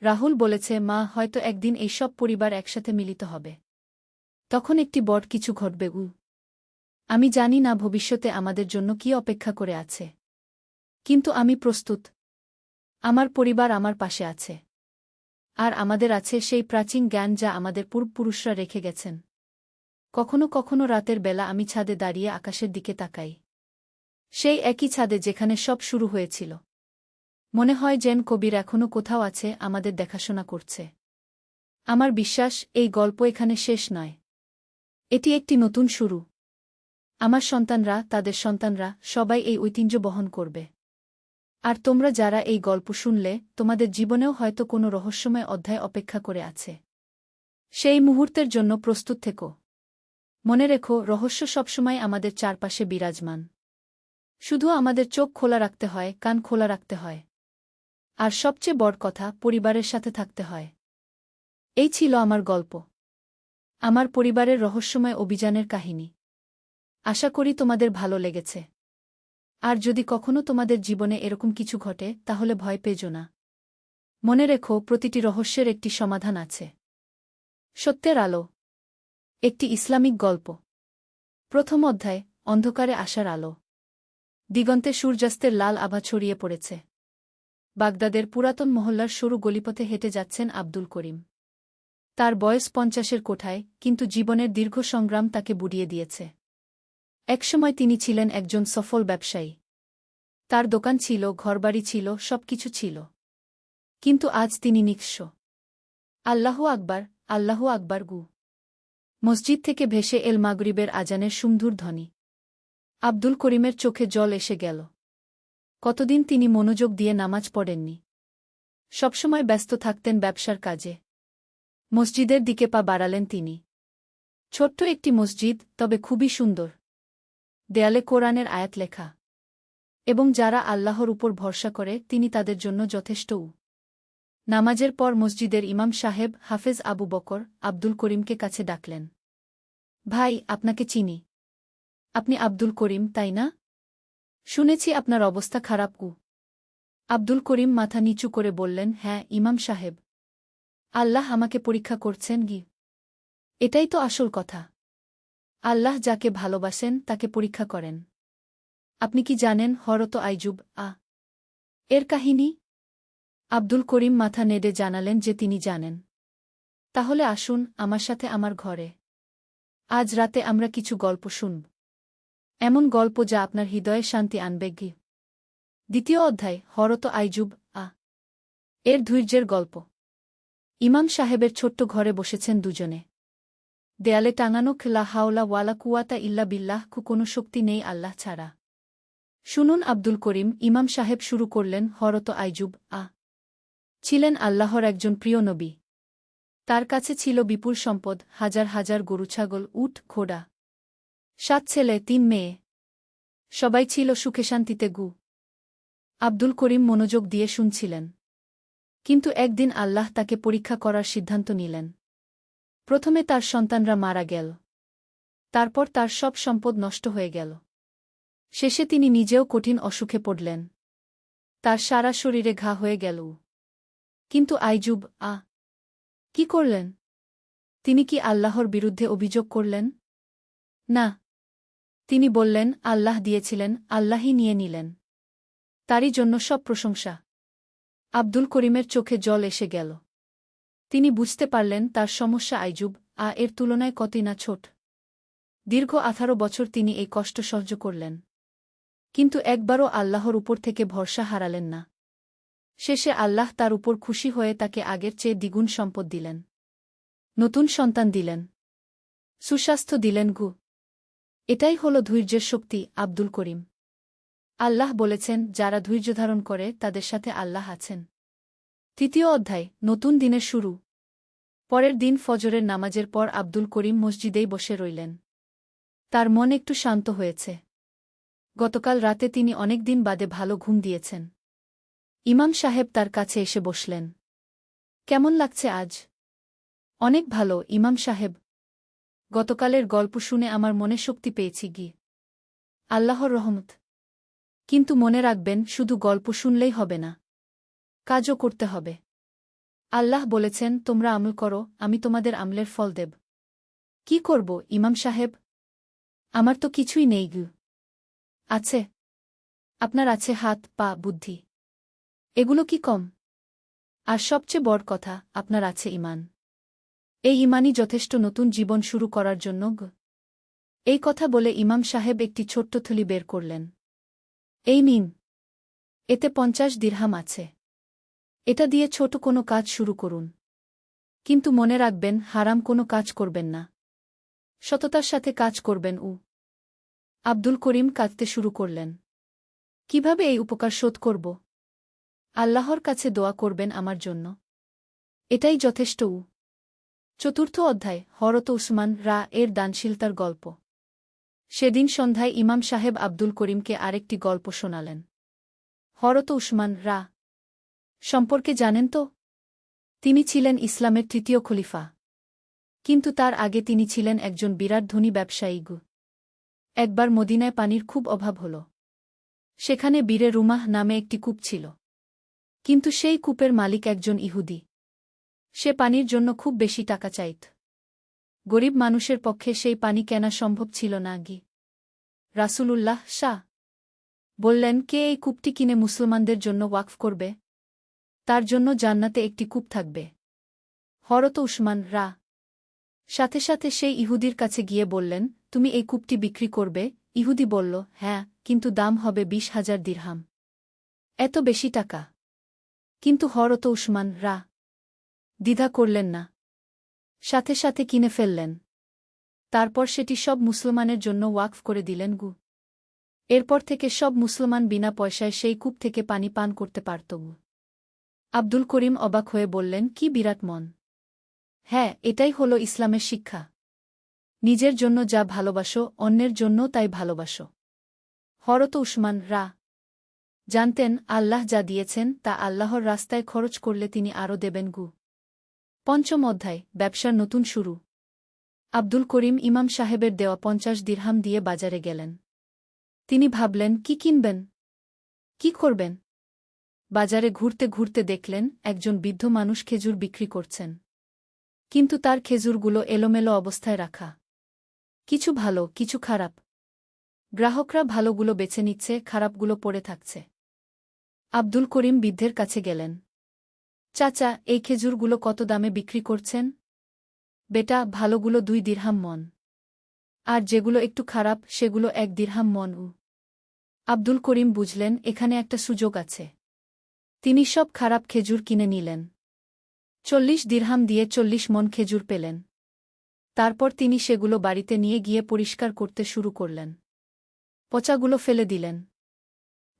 রাহুল বলেছে, মা, হয়তো একদিন এই সব পরিবার একসাথে মিলিত হবে। তখন একটি বড় কিছু ঘটবে। আমি জানি না ভবিষ্যতে আমাদের জন্য কি অপেক্ষা করে আছে। কিন্তু আমি প্রস্তুত। আমার পরিবার আমার পাশে আছে। আর আমাদের আছে সেই প্রাচীন জ্ঞান যা আমাদের পূর্বপুরুষরা রেখে গেছেন। কখনো কখনো রাতের বেলা আমি ছাদে দাঁড়িয়ে আকাশের দিকে তাকাই। সেই একই ছাদে যেখানে সব শুরু হয়েছিল। মনে হয় যেন কবির এখনও কোথাও আছে, আমাদের দেখাশোনা করছে। আমার বিশ্বাস, এই গল্প এখানে শেষ নয়। এটি একটি নতুন শুরু। আমার সন্তানরা, তাদের সন্তানরা, সবাই এই ঐতিহ্য বহন করবে। আর তোমরা যারা এই গল্প শুনলে, তোমাদের জীবনেও হয়তো কোনো রহস্যময় অধ্যায় অপেক্ষা করে আছে। সেই মুহূর্তের জন্য প্রস্তুত থেকো। মনে রেখো, রহস্য সবসময় আমাদের চারপাশে বিরাজমান। শুধু আমাদের চোখ খোলা রাখতে হয়, কান খোলা রাখতে হয়। আর সবচেয়ে বড় কথা, পরিবারের সাথে থাকতে হয়। এই ছিল আমার গল্প। আমার পরিবারের রহস্যময় অভিযানের কাহিনী। আশা করি তোমাদের ভালো লেগেছে। আর যদি কখনো তোমাদের জীবনে এরকম কিছু ঘটে, তাহলে ভয় পেজো না। মনে রেখো, প্রতিটি রহস্যের একটি সমাধান আছে। সত্যের আলো। একটি ইসলামিক গল্প। প্রথম অধ্যায়, অন্ধকারে আসার আলো। দিগন্তে সূর্যাস্তের লাল আভা ছড়িয়ে পড়েছে। বাগদাদের পুরাতন মহল্লার সরু গলিপথে হেঁটে যাচ্ছেন আব্দুল করিম। তার বয়স 50-এর কোঠায়, কিন্তু জীবনের দীর্ঘ সংগ্রাম তাকে বুড়িয়ে দিয়েছে। একসময় তিনি ছিলেন একজন সফল ব্যবসায়ী। তার দোকান ছিল, ঘরবাড়ি ছিল, সবকিছু ছিল। কিন্তু আজ তিনি নিঃস্ব। আল্লাহু আকবার, আল্লাহু আকবার গু। মসজিদ থেকে ভেসে এল মাগরিবের আজানের সুমধুর ধ্বনি। আব্দুল করিমের চোখে জল এসে গেল। কতদিন তিনি মনোযোগ দিয়ে নামাজ পড়েননি। সবসময় ব্যস্ত থাকতেন ব্যবসার কাজে। মসজিদের দিকে পা বাড়ালেন তিনি। ছোট্ট একটি মসজিদ, তবে খুবই সুন্দর। দেয়ালে কোরআনের আয়াত লেখা। এবং যারা আল্লাহর উপর ভরসা করে, তিনি তাদের জন্য যথেষ্ট। নামাজের পর মসজিদের ইমাম সাহেব হাফেজ আবু বকর আব্দুল করিমকে কাছে ডাকলেন। ভাই, আপনাকে চিনি। আপনি আব্দুল করিম, তাই না? শুনেছি আপনার অবস্থা খারাপ। আব্দুল করিম মাথা নিচু করে বললেন, হ্যাঁ ইমাম সাহেব। আল্লাহ আমাকে পরীক্ষা করছেন গি। এটাই তো আসল কথা। আল্লাহ যাকে ভালোবাসেন তাকে পরীক্ষা করেন। আপনি কি জানেন হরত আইজুব এর কাহিনী? আব্দুল করিম মাথা নেড়ে জানালেন যে তিনি জানেন। তাহলে আসুন আমার সাথে আমার ঘরে। আজ রাতে আমরা কিছু গল্প শুনব। এমন গল্প যা আপনার হৃদয়ে শান্তি আনবে গি। দ্বিতীয় অধ্যায়, হরত আইজুব এর ধৈর্যের গল্প। ইমাম সাহেবের ছোট্ট ঘরে বসেছেন দুজনে। দেয়ালে টাঙানো লা হাওলা ওয়ালা কুওয়াতা ইল্লা বিল্লাহ, কোনো শক্তি নেই আল্লাহ ছাড়া। শুনুন আব্দুল করিম, ইমাম সাহেব শুরু করলেন। হরত আইজুব ছিলেন আল্লাহর একজন প্রিয় নবী। তার কাছে ছিল বিপুল সম্পদ, হাজার হাজার গরু, ছাগল, উট, ঘোড়া, 7 ছেলে 3 মেয়ে। সবাই ছিল সুখে শান্তিতে আব্দুল করিম মনোযোগ দিয়ে শুনছিলেন। কিন্তু একদিন আল্লাহ তাকে পরীক্ষা করার সিদ্ধান্ত নিলেন। প্রথমে তার সন্তানরা মারা গেল, তারপর তার সব সম্পদ নষ্ট হয়ে গেল। শেষে তিনি নিজেও কঠিন অসুখে পড়লেন। তার সারা শরীরে ঘা হয়ে গেল। কিন্তু আইজুব কি করলেন? তিনি কি আল্লাহর বিরুদ্ধে অভিযোগ করলেন? না। তিনি বললেন, আল্লাহ দিয়েছিলেন, আল্লাহই নিয়ে নিলেন। তারই জন্য সব প্রশংসা। আব্দুল করিমের চোখে জল এসে গেল। তিনি বুঝতে পারলেন তার সমস্যা আইজুব এর তুলনায় কতই না ছোট। দীর্ঘ 18 বছর তিনি এই কষ্ট সহ্য করলেন, কিন্তু একবারও আল্লাহর উপর থেকে ভরসা হারালেন না। শেষে আল্লাহ তার উপর খুশি হয়ে তাকে আগের চেয়ে দ্বিগুণ সম্পদ দিলেন, নতুন সন্তান দিলেন, সুস্বাস্থ্য দিলেন। এটাই হল ধৈর্যের শক্তি। আব্দুল করিম। আল্লাহ বলেছেন, যারা ধৈর্যধারণ করে তাদের সাথে আল্লাহ আছেন। 3য় অধ্যায়, নতুন দিনের শুরু। পরের দিন ফজরের নামাজের পর আব্দুল করিম মসজিদেই বসে রইলেন। তার মন একটু শান্ত হয়েছে। গতকাল রাতে তিনি অনেক দিন বাদে ভালো ঘুম দিয়েছেন। ইমাম সাহেব তার কাছে এসে বসলেন। কেমন লাগছে আজ? অনেক ভালো ইমাম সাহেব। গতকালের গল্প শুনে আমার মনে শক্তি পেয়েছি। আল্লাহর রহমত। কিন্তু মনে রাখবেন, শুধু গল্প শুনলেই হবে না, কাজও করতে হবে। আল্লাহ বলেছেন, তোমরা আমল করো, আমি তোমাদের আমলের ফল দেব। কি করব ইমাম সাহেব? আমার তো কিছুই নেই। আছে? আপনার আছে হাত, পা, বুদ্ধি। এগুলো কি কম? আর সবচেয়ে বড় কথা, আপনার আছে ঈমান। এই ঈমানই যথেষ্ট নতুন জীবন শুরু করার জন্য। এই কথা বলে ইমাম সাহেব একটি ছোট্ট থলি বের করলেন। এই নিন, এতে 50 দিরহাম আছে। এটা দিয়ে ছোট কোনো কাজ শুরু করুন, কিন্তু মনে রাখবেন, হারাম কোনো কাজ করবেন না, সততার সাথে কাজ করবেন। আব্দুল করিম কাঁদতে শুরু করলেন। কিভাবে এই উপকার শোধ করব? আল্লাহর কাছে দোয়া করবেন আমার জন্য, এটাই যথেষ্ট। 4র্থ অধ্যায়, হরত উসমান এর দানশীলতার গল্প। সেদিন সন্ধ্যায় ইমাম সাহেব আব্দুল করিমকে আরেকটি গল্প শোনালেন। হরত উসমান সম্পর্কে জানেন তো? তিনি ছিলেন ইসলামের 3য় খলিফা। কিন্তু তার আগে তিনি ছিলেন একজন বিরাট ধনী ব্যবসায়ী। একবার মদিনায় পানির খুব অভাব হল। সেখানে বীরে রুমাহ নামে একটি কূপ ছিল। কিন্তু সেই কূপের মালিক একজন ইহুদি। সে পানির জন্য খুব বেশি টাকা চাইত। গরিব মানুষের পক্ষে সেই পানি কেনা সম্ভব ছিল না। রাসূলুল্লাহ বললেন, কে এই কূপটি কিনে মুসলমানদের জন্য ওয়াকফ করবে? তার জন্য জান্নাতে একটি কূপ থাকবে। হরত উসমান সাথে সাথে সেই ইহুদির কাছে গিয়ে বললেন, তুমি এই কূপটি বিক্রি করবে? ইহুদি বলল, হ্যাঁ, কিন্তু দাম হবে 20,000 দিরহাম। এত বেশি টাকা? কিন্তু হরত উসমান দ্বিধা করলেন না, সাথে সাথে কিনে ফেললেন। তারপর সেটি সব মুসলমানের জন্য ওয়াকফ করে দিলেন। এরপর থেকে সব মুসলমান বিনা পয়সায় সেই কূপ থেকে পানি পান করতে পারত। আব্দুল করিম অবাক হয়ে বললেন, কি বিরাট মন! হ্যাঁ, এটাই হলো ইসলামের শিক্ষা। নিজের জন্য যা ভালোবাসো, অন্যের জন্য তাই ভালোবাসো। হরত উসমান জানতেন, আল্লাহ যা দিয়েছেন তা আল্লাহর রাস্তায় খরচ করলে তিনি আরও দেবেন। 5ম অধ্যায়, ব্যবসার নতুন শুরু। আব্দুল করিম ইমাম সাহেবের দেওয়া 50 দিরহাম দিয়ে বাজারে গেলেন। তিনি ভাবলেন, কি কিনবেন, কি করবেন? বাজারে ঘুরতে ঘুরতে দেখলেন, একজন বৃদ্ধ মানুষ খেজুর বিক্রি করছেন। কিন্তু তার খেজুরগুলো এলোমেলো অবস্থায় রাখা। কিছু ভালো, কিছু খারাপ। গ্রাহকরা ভালোগুলো বেছে নিচ্ছে, খারাপগুলো পড়ে থাকছে। আব্দুল করিম বৃদ্ধের কাছে গেলেন। চাচা, এই খেজুরগুলো কত দামে বিক্রি করছেন? বেটা, ভালোগুলো 2 দিরহাম মন, আর যেগুলো একটু খারাপ সেগুলো 1 দিরহাম মন। আব্দুল করিম বুঝলেন, এখানে একটা সুযোগ আছে। তিনি সব খারাপ খেজুর কিনে নিলেন। 40 দিরহাম দিয়ে 40 মন খেজুর পেলেন। তারপর তিনি সেগুলো বাড়িতে নিয়ে গিয়ে পরিষ্কার করতে শুরু করলেন। পচাগুলো ফেলে দিলেন।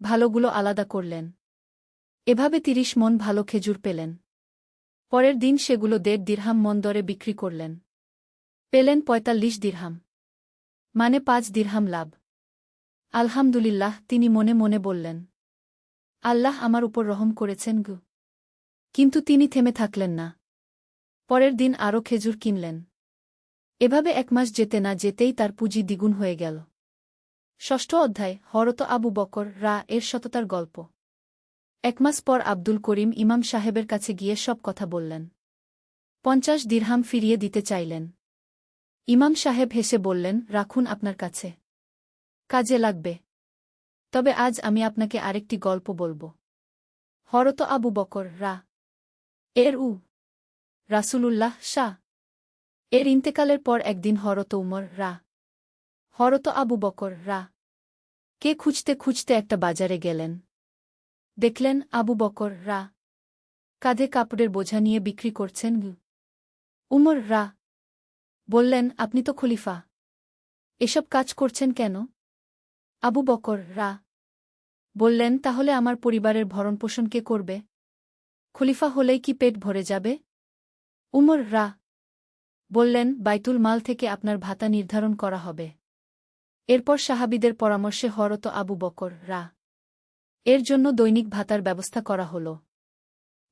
ভালোগুলো আলাদা করলেন। এভাবে ৩০ মণ ভালো খেজুর পেলেন। পরের দিন সেগুলো ১.৫ দিরহাম মণ দরে বিক্রি করলেন। পেলেন ৪৫ দিরহাম, মানে ৫ দিরহাম লাভ। আলহামদুলিল্লাহ, তিনি মনে মনে বললেন। আল্লাহ আমার উপর রহম করেছেন গু। কিন্তু তিনি থেমে থাকলেন না। পরের দিন আরও খেজুর কিনলেন। এভাবে ১ মাস যেতে না যেতেই তার পুঁজি দ্বিগুণ হয়ে গেল। ষষ্ঠ অধ্যায়, হযরত আবু বকর এর সততার গল্প। ১ মাস পর আব্দুল করিম ইমাম সাহেবের কাছে গিয়ে সব কথা বললেন। ৫০ দিরহাম ফিরিয়ে দিতে চাইলেন। ইমাম সাহেব হেসে বললেন, রাখুন আপনার কাছে, কাজে লাগবে। তবে আজ আমি আপনাকে আরেকটি গল্প বলব। হযরত আবু বকর এর রাসূলুল্লাহ এর ইন্তেকালের পর একদিন হযরত উমর হযরত আবু বকর কে খুঁজতে খুঁজতে একটা বাজারে গেলেন। দেখলেন আবু বকর কাঁধে কাপড়ের বোঝা নিয়ে বিক্রি করছেন। উমর বললেন, আপনি তো খলিফা, এসব কাজ করছেন কেন? আবু বকর বললেন, তাহলে আমার পরিবারের ভরণপোষণ কে করবে? খলিফা হলেই কি পেট ভরে যাবে? উমর বললেন, বাইতুল মাল থেকে আপনার ভাতা নির্ধারণ করা হবে। এরপর সাহাবীদের পরামর্শে হযরত আবু বকর এর জন্য দৈনিক ভাতার ব্যবস্থা করা হল।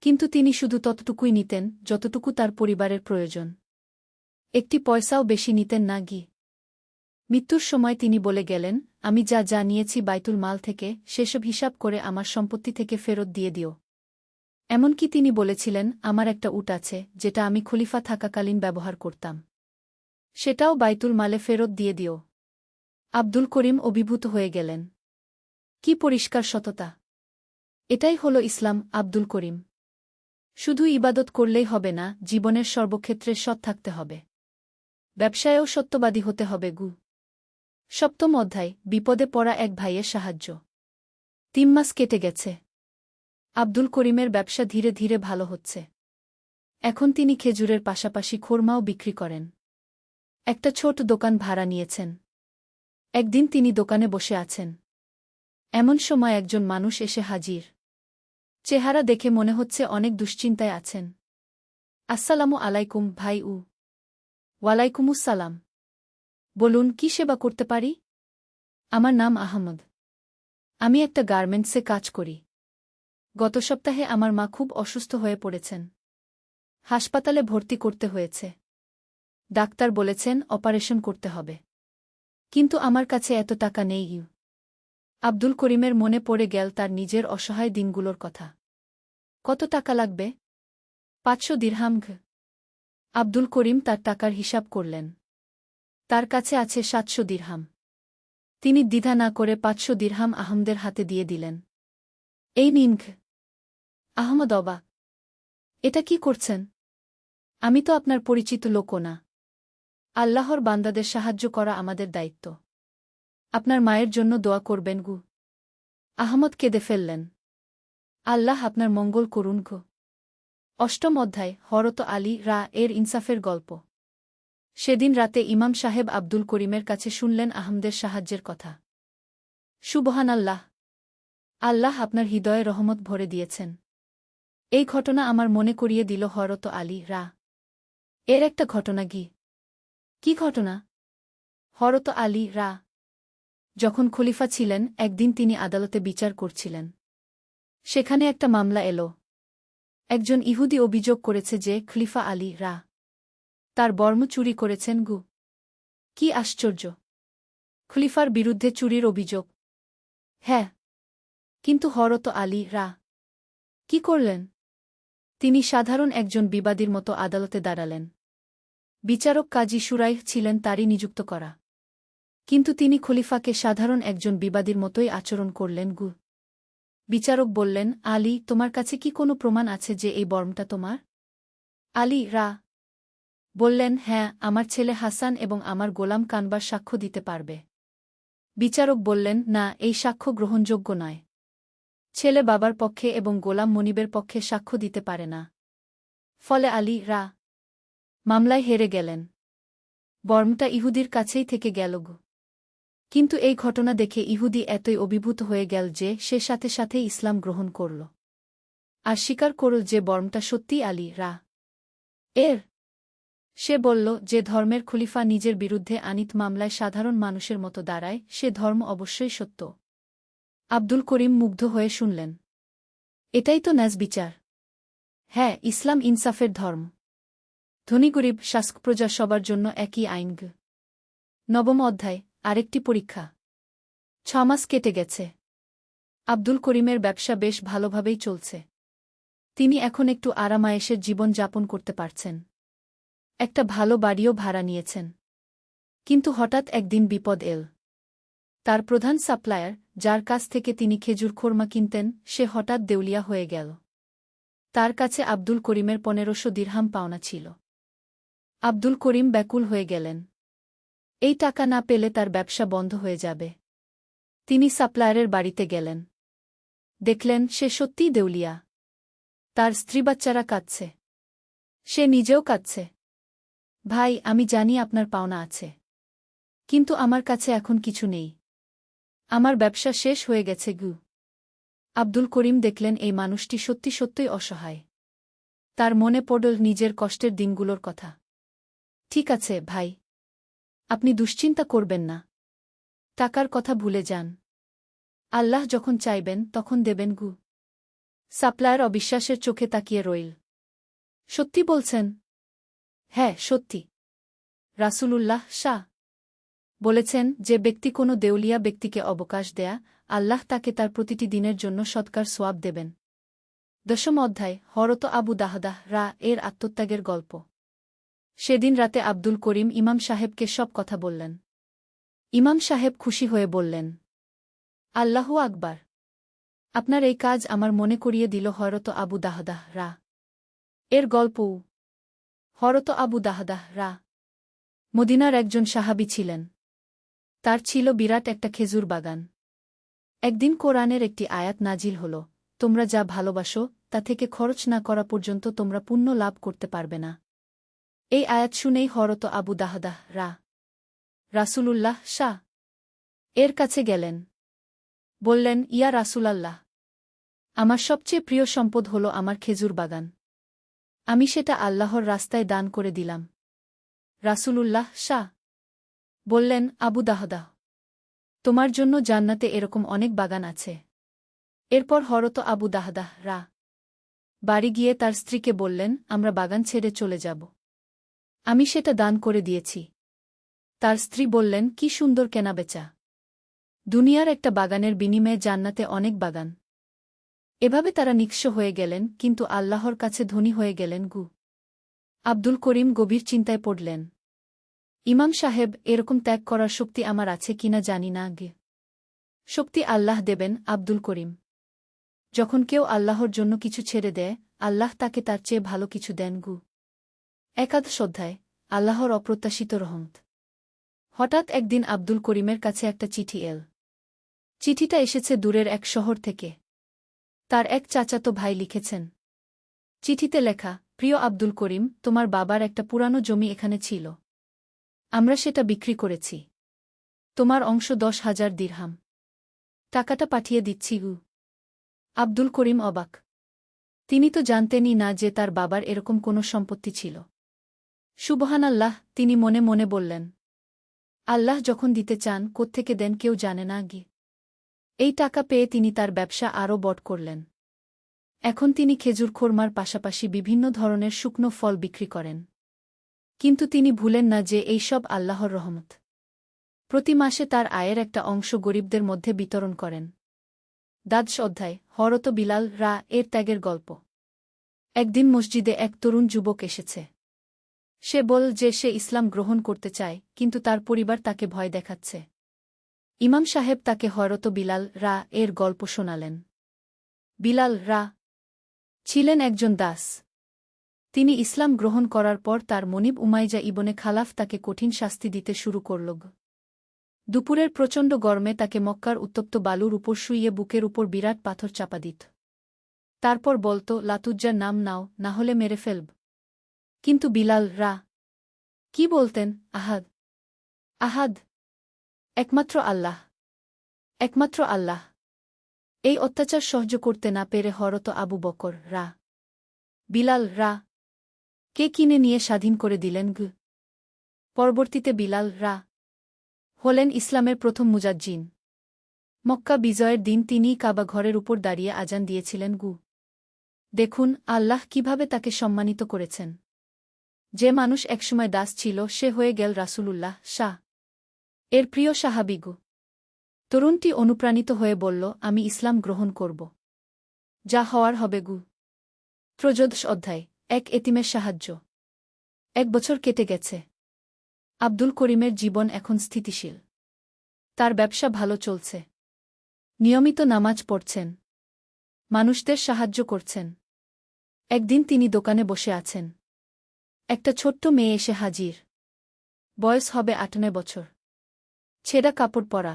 কিন্তু তিনি শুধু ততটুকুই নিতেন যতটুকু তার পরিবারের প্রয়োজন। একটি পয়সাও বেশি নিতেন না। মৃত্যুর সময় তিনি বলে গেলেন, আমি যা যা নিয়েছি বাইতুল মাল থেকে সেসব হিসাব করে আমার সম্পত্তি থেকে ফেরত দিয়ে দিও। এমনকি তিনি বলেছিলেন, আমার একটা উট আছে যেটা আমি খলিফা থাকাকালীন ব্যবহার করতাম, সেটাও বাইতুল মালে ফেরত দিয়ে দিও। আব্দুল করিম অভিভূত হয়ে গেলেন। কি পরিষ্কার সততা! এটাই হল ইসলাম। আব্দুল করিম শুধু ইবাদত করলেই হবে না, জীবনের সর্বক্ষেত্রে সৎ থাকতে হবে। ব্যবসায়েও সত্যবাদী হতে হবে। সপ্তম অধ্যায়, বিপদে পড়া এক ভাইয়ের সাহায্য। ৩ মাস কেটে গেছে। আব্দুল করিমের ব্যবসা ধীরে ধীরে ভালো হচ্ছে। এখন তিনি খেজুরের পাশাপাশি খোরমাও বিক্রি করেন। একটা ছোট দোকান ভাড়া নিয়েছেন। একদিন তিনি দোকানে বসে আছেন। এমন সময় একজন মানুষ এসে হাজির। চেহারা দেখে মনে হচ্ছে অনেক দুশ্চিন্তায় আছেন। আসসালামু আলাইকুম ভাই। ওয়ালাইকুমুসসালাম। বলুন, কি সেবা করতে পারি? আমার নাম আহমদ। আমি একটা গার্মেন্টসে কাজ করি। গত সপ্তাহে আমার মা খুব অসুস্থ হয়ে পড়েছেন। হাসপাতালে ভর্তি করতে হয়েছে। ডাক্তার বলেছেন অপারেশন করতে হবে। কিন্তু আমার কাছে এত টাকা নেই। আব্দুল করিমের মনে পড়ে গেল তার নিজের অসহায় দিনগুলোর কথা। কত টাকা লাগবে? ৫০০ দিরহাম। আব্দুল করিম তার টাকার হিসাব করলেন। তার কাছে আছে ৭০০ দিরহাম। তিনি দ্বিধা না করে ৫০০ দিরহাম আহমদের হাতে দিয়ে দিলেন। এই নিন। আহমদ অবাক। এটা কি করছেন? আমি তো আপনার পরিচিত লোকও না। আল্লাহর বান্দাদের সাহায্য করা আমাদের দায়িত্ব। আপনার মায়ের জন্য দোয়া করবেন। আহমদ কেঁদে ফেললেন। আল্লাহ আপনার মঙ্গল করুন। অষ্টম অধ্যায়, হযরত আলী এর ইনসাফের গল্প। সেদিন রাতে ইমাম সাহেব আব্দুল করিমের কাছে শুনলেন আহমদের সাহায্যের কথা। সুবহানাল্লাহ! আল্লাহ আপনার হৃদয়ে রহমত ভরে দিয়েছেন। এই ঘটনা আমার মনে করিয়ে দিল হযরত আলী এর একটা ঘটনা। কি ঘটনা? হযরত আলী যখন খলিফা ছিলেন, একদিন তিনি আদালতে বিচার করছিলেন। সেখানে একটা মামলা এলো। একজন ইহুদি অভিযোগ করেছে যে খলিফা আলী তার বর্ম চুরি করেছেন। কি আশ্চর্য! খলিফার বিরুদ্ধে চুরির অভিযোগ। হ্যাঁ, কিন্তু হযরত আলী কি করলেন? তিনি সাধারণ একজন বিবাদীর মতো আদালতে দাঁড়ালেন। বিচারক কাজী শুরাইহ ছিলেন তারই নিযুক্ত করা। কিন্তু তিনি খলিফাকে সাধারণ একজন বিবাদীর মতোই আচরণ করলেন। বিচারক বললেন, আলী, তোমার কাছে কি কোনো প্রমাণ আছে যে এই বর্মটা তোমার? আলী বললেন, হ্যাঁ, আমার ছেলে হাসান এবং আমার গোলাম কানবার সাক্ষ্য দিতে পারবে। বিচারক বললেন, না, এই সাক্ষ্য গ্রহণযোগ্য নয়। ছেলে বাবার পক্ষে এবং গোলাম মনিবের পক্ষে সাক্ষ্য দিতে পারে না। ফলে আলী মামলায় হেরে গেলেন। বর্মটা ইহুদির কাছেই থেকে গেল। কিন্তু এই ঘটনা দেখে ইহুদি এতই অভিভূত হয়ে গেল যে সে সাথে সাথেই ইসলাম গ্রহণ করল আর স্বীকার করল যে বর্মটা সত্যিই আলী রা এর। সে বলল, যে ধর্মের খলিফা নিজের বিরুদ্ধে আনিত মামলায় সাধারণ মানুষের মতো দাঁড়ায় সে ধর্ম অবশ্যই সত্য। আব্দুল করিম মুগ্ধ হয়ে শুনলেন। এটাই তো ন্যাজ বিচার। হ্যাঁ, ইসলাম ইনসাফের ধর্ম। ধনী গরিব শাসক প্রজা সবার জন্য একই আইন। নবম অধ্যায়, আরেকটি পরীক্ষা। 6 মাস কেটে গেছে। আব্দুল করিমের ব্যবসা বেশ ভালোভাবেই চলছে। তিনি এখন একটু আরামায়েশের জীবন যাপন করতে পারছেন। একটা ভালো বাড়িও ভাড়া নিয়েছেন। কিন্তু হঠাৎ একদিন বিপদ এল। তার প্রধান সাপ্লায়ার, যার কাছ থেকে তিনি খেজুর খোরমা কিনতেন, সে হঠাৎ দেউলিয়া হয়ে গেল। তার কাছে আব্দুল করিমের 1500 দিরহাম পাওনা ছিল। আব্দুল করিম ব্যাকুল হয়ে গেলেন। এই টাকা না পেলে তার ব্যবসা বন্ধ হয়ে যাবে। তিনি সাপ্লায়ারের বাড়িতে গেলেন। দেখলেন সে সত্যিই দেউলিয়া। তার স্ত্রী বাচ্চারা কাঁদছে। সে নিজেও কাঁদছে। ভাই, আমি জানি আপনার পাওনা আছে। কিন্তু আমার কাছে এখন কিছু নেই। আমার ব্যবসা শেষ হয়ে গেছে গু। আব্দুল করিম দেখলেন এই মানুষটি সত্যি সত্যই অসহায়। তার মনে পড়ল নিজের কষ্টের দিনগুলোর কথা। ঠিক আছে ভাই, আপনি দুশ্চিন্তা করবেন না। টাকার কথা ভুলে যান। আল্লাহ যখন চাইবেন তখন দেবেন গু। সাপ্লায়ার অবিশ্বাসের চোখে তাকিয়ে রইল। সত্যি বলছেন? হ্যাঁ, সত্যি। রাসূলুল্লাহ শাহ বলেছেন, যে ব্যক্তি কোনো দেউলিয়া ব্যক্তিকে অবকাশ দেয়া, আল্লাহ তাকে তার প্রতিটি দিনের জন্য সৎকার সোয়াব দেবেন। 10ম অধ্যায়, হরত আবু দাহদাহ রা এর আত্মত্যাগের গল্প। সেদিন রাতে আব্দুল করিম ইমাম সাহেবকে সব কথা বললেন। ইমাম সাহেব খুশি হয়ে বললেন, আল্লাহু আকবার। আপনার এই কাজ আমার মনে করিয়ে দিল হরত আবু দাহদাহ রা এর গল্প। হরত আবু দাহদাহ রা মদিনার একজন সাহাবী ছিলেন। তার ছিল বিরাট একটা খেজুর বাগান। একদিন কোরআনের একটি আয়াত নাজিল হল, তোমরা যা ভালোবাসো তা থেকে খরচ না করা পর্যন্ত তোমরা পুণ্য লাভ করতে পারবে না। এই আয়াত শুনেই হরত আবু দাহদাহ রা রাসূলুল্লাহ শাহ এর কাছে গেলেন। বললেন, ইয়া রাসূলাল্লাহ, আমার সবচেয়ে প্রিয় সম্পদ হল আমার খেজুর বাগান। আমি সেটা আল্লাহর রাস্তায় দান করে দিলাম। রাসূলুল্লাহ শাহ বললেন, আবু দাহদাহ, তোমার জন্য জান্নাতে এরকম অনেক বাগান আছে। এরপর হরত আবু দাহদাহ রা বাড়ি গিয়ে তার স্ত্রীকে বললেন, আমরা বাগান ছেড়ে চলে যাব। আমি সেটা দান করে দিয়েছি। তার স্ত্রী বললেন, কি সুন্দর কেনাবেচা। দুনিয়ার একটা বাগানের বিনিময়ে জান্নাতে অনেক বাগান। এভাবে তারা নিঃস্ব হয়ে গেলেন, কিন্তু আল্লাহর কাছে ধনী হয়ে গেলেন গু। আব্দুল করিম গভীর চিন্তায় পড়লেন। ইমাম সাহেব, এরকম ত্যাগ করার শক্তি আমার আছে কিনা জানি না গে। শক্তি আল্লাহ দেবেন আব্দুল করিম। যখন কেউ আল্লাহর জন্য কিছু ছেড়ে দেয়, আল্লাহ তাকে তার চেয়ে ভালো কিছু দেন গু। একাদশ অধ্যায়, আল্লাহর অপ্রত্যাশিত রহমত। হঠাৎ একদিন আব্দুল করিমের কাছে একটা চিঠি এল। চিঠিটা এসেছে দূরের এক শহর থেকে। তার এক চাচাতো ভাই লিখেছেন। চিঠিতে লেখা, প্রিয় আব্দুল করিম, তোমার বাবার একটা পুরানো জমি এখানে ছিল। আমরা সেটা বিক্রি করেছি। তোমার অংশ 10,000 দিরহাম। টাকাটা পাঠিয়ে দিচ্ছি গু। আব্দুল করিম অবাক। তিনি তো জানতেনই না যে তার বাবার এরকম কোনো সম্পত্তি ছিল। সুবহানাল্লাহ, তিনি মনে মনে বললেন, আল্লাহ যখন দিতে চান কোত্থেকে দেন কেউ জানে না গে। এই টাকা পেয়ে তিনি তার ব্যবসা আরও বড় করলেন। এখন তিনি খেজুর খোরমার পাশাপাশি বিভিন্ন ধরনের শুকনো ফল বিক্রি করেন। কিন্তু তিনি ভুলেন না যে এই সব আল্লাহর রহমত। প্রতি মাসে তার আয়ের একটা অংশ গরিবদের মধ্যে বিতরণ করেন। দ্বাদশ অধ্যায়, হরত বিলাল রা এর ত্যাগের গল্প। একদিন মসজিদে এক তরুণ যুবক এসেছে। সে বল যে সে ইসলাম গ্রহণ করতে চায়, কিন্তু তার পরিবার তাকে ভয় দেখাচ্ছে। ইমাম সাহেব তাকে হরত বিলাল রা এর গল্প শোনালেন। বিলাল রা ছিলেন একজন দাস। তিনি ইসলাম গ্রহণ করার পর তার মনিব উমাইজা ইবনে খালাফ তাকে কঠিন শাস্তি দিতে শুরু করল। দুপুরের প্রচণ্ড গরমে তাকে মক্কার উত্তপ্ত বালুর উপর শুইয়ে বুকের উপর বিরাট পাথর চাপা দিত। তারপর বলত, লাতুজ্জার নাম নাও, না হলে মেরে ফেলব। কিন্তু বিলাল রা কি বলতেন? আহাদ, আহাদ। একমাত্র আল্লাহ, একমাত্র আল্লাহ। এই অত্যাচার সহ্য করতে না পেরে হরত আবু বকর বিলাল কে কিনে নিয়ে স্বাধীন করে দিলেন পরবর্তীতে বিলাল হলেন ইসলামের প্রথম মুজাজ্জিন। মক্কা বিজয়ের দিন তিনিই কাবা ঘরের উপর দাঁড়িয়ে আজান দিয়েছিলেন দেখুন আল্লাহ কিভাবে তাকে সম্মানিত করেছেন। যে মানুষ একসময় দাস ছিল সে হয়ে গেল রাসূলুল্লাহ এর প্রিয় সাহাবী তরুণটি অনুপ্রাণিত হয়ে বলল, আমি ইসলাম গ্রহণ করব। যা হওয়ার হবে ত্রয়োদশ অধ্যায়, এক এতিমের সাহায্য। 1 বছর কেটে গেছে। আব্দুল করিমের জীবন এখন স্থিতিশীল। তার ব্যবসা ভালো চলছে। নিয়মিত নামাজ পড়ছেন। মানুষদের সাহায্য করছেন। একদিন তিনি দোকানে বসে আছেন। একটা ছোট্ট মেয়ে এসে হাজির। বয়স হবে 8-9 বছর। ছেঁড়া কাপড় পরা।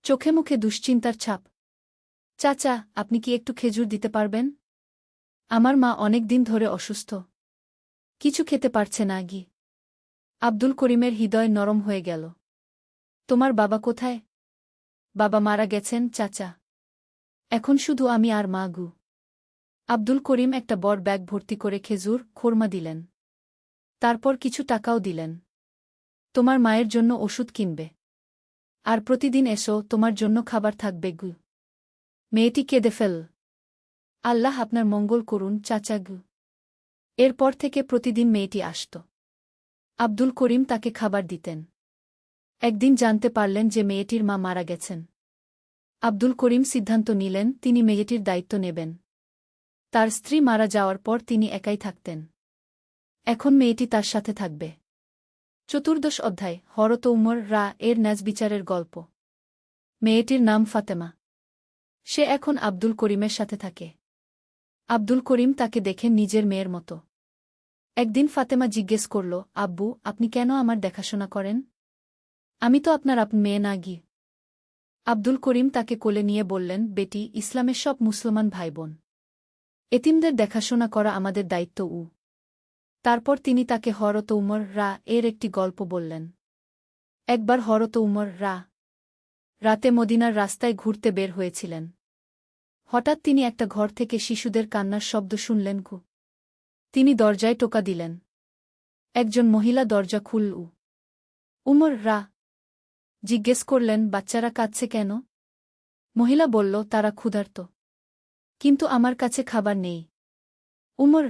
চোখে মুখে দুশ্চিন্তার ছাপ। চাচা, আপনি কি একটু খেজুর দিতে পারবেন? আমার মা অনেক দিন ধরে অসুস্থ। কিছু খেতে পারছে না আব্দুল করিমের হৃদয় নরম হয়ে গেল। তোমার বাবা কোথায়? বাবা মারা গেছেন চাচা। এখন শুধু আমি আর মা আব্দুল করিম একটা বড় ব্যাগ ভর্তি করে খেজুর, খোরমা দিলেন। তারপর কিছু টাকাও দিলেন। তোমার মায়ের জন্য ওষুধ কিনবে। আর প্রতিদিন এসো, তোমার জন্য খাবার থাকবে মেয়েটি কেঁদে ফেল। আল্লাহ আপনার মঙ্গল করুন চাচা এরপর থেকে প্রতিদিন মেয়েটি আসত। আব্দুল করিম তাকে খাবার দিতেন। একদিন জানতে পারলেন যে মেয়েটির মা মারা গেছেন। আব্দুল করিম সিদ্ধান্ত নিলেন তিনি মেয়েটির দায়িত্ব নেবেন। তার স্ত্রী মারা যাওয়ার পর তিনি একাই থাকতেন। এখন মেয়েটি তার সাথে থাকবে। চতুর্দশ অধ্যায়, হরত উমর এর ন্যাজবিচারের গল্প। মেয়েটির নাম ফাতেমা। সে এখন আব্দুল করিমের সাথে থাকে। আব্দুল করিম তাকে দেখেন নিজের মেয়ের মতো। একদিন ফাতেমা জিজ্ঞেস করল, আব্বু, আপনি কেন আমার দেখাশোনা করেন? আমি তো আপনার মেয়ে না আব্দুল করিম তাকে কোলে নিয়ে বললেন, বেটি, ইসলামের সব মুসলমান ভাইবোন। এতিমদের দেখাশোনা করা আমাদের দায়িত্ব তারপর তিনি তাকে হরত উমর এর একটি গল্প বললেন। একবার হরত উমর রাতে মদিনার রাস্তায় ঘুরতে বের হয়েছিলেন। হঠাৎ তিনি একটা ঘর থেকে শিশুদের কান্নার শব্দ শুনলেন তিনি দরজায় টোকা দিলেন। একজন মহিলা দরজা খুলল। উমর জিজ্ঞেস করলেন, বাচ্চারা কাঁদছে কেন? মহিলা বলল, তারা ক্ষুধার্ত। কিন্তু আমার কাছে খাবার নেই। উমর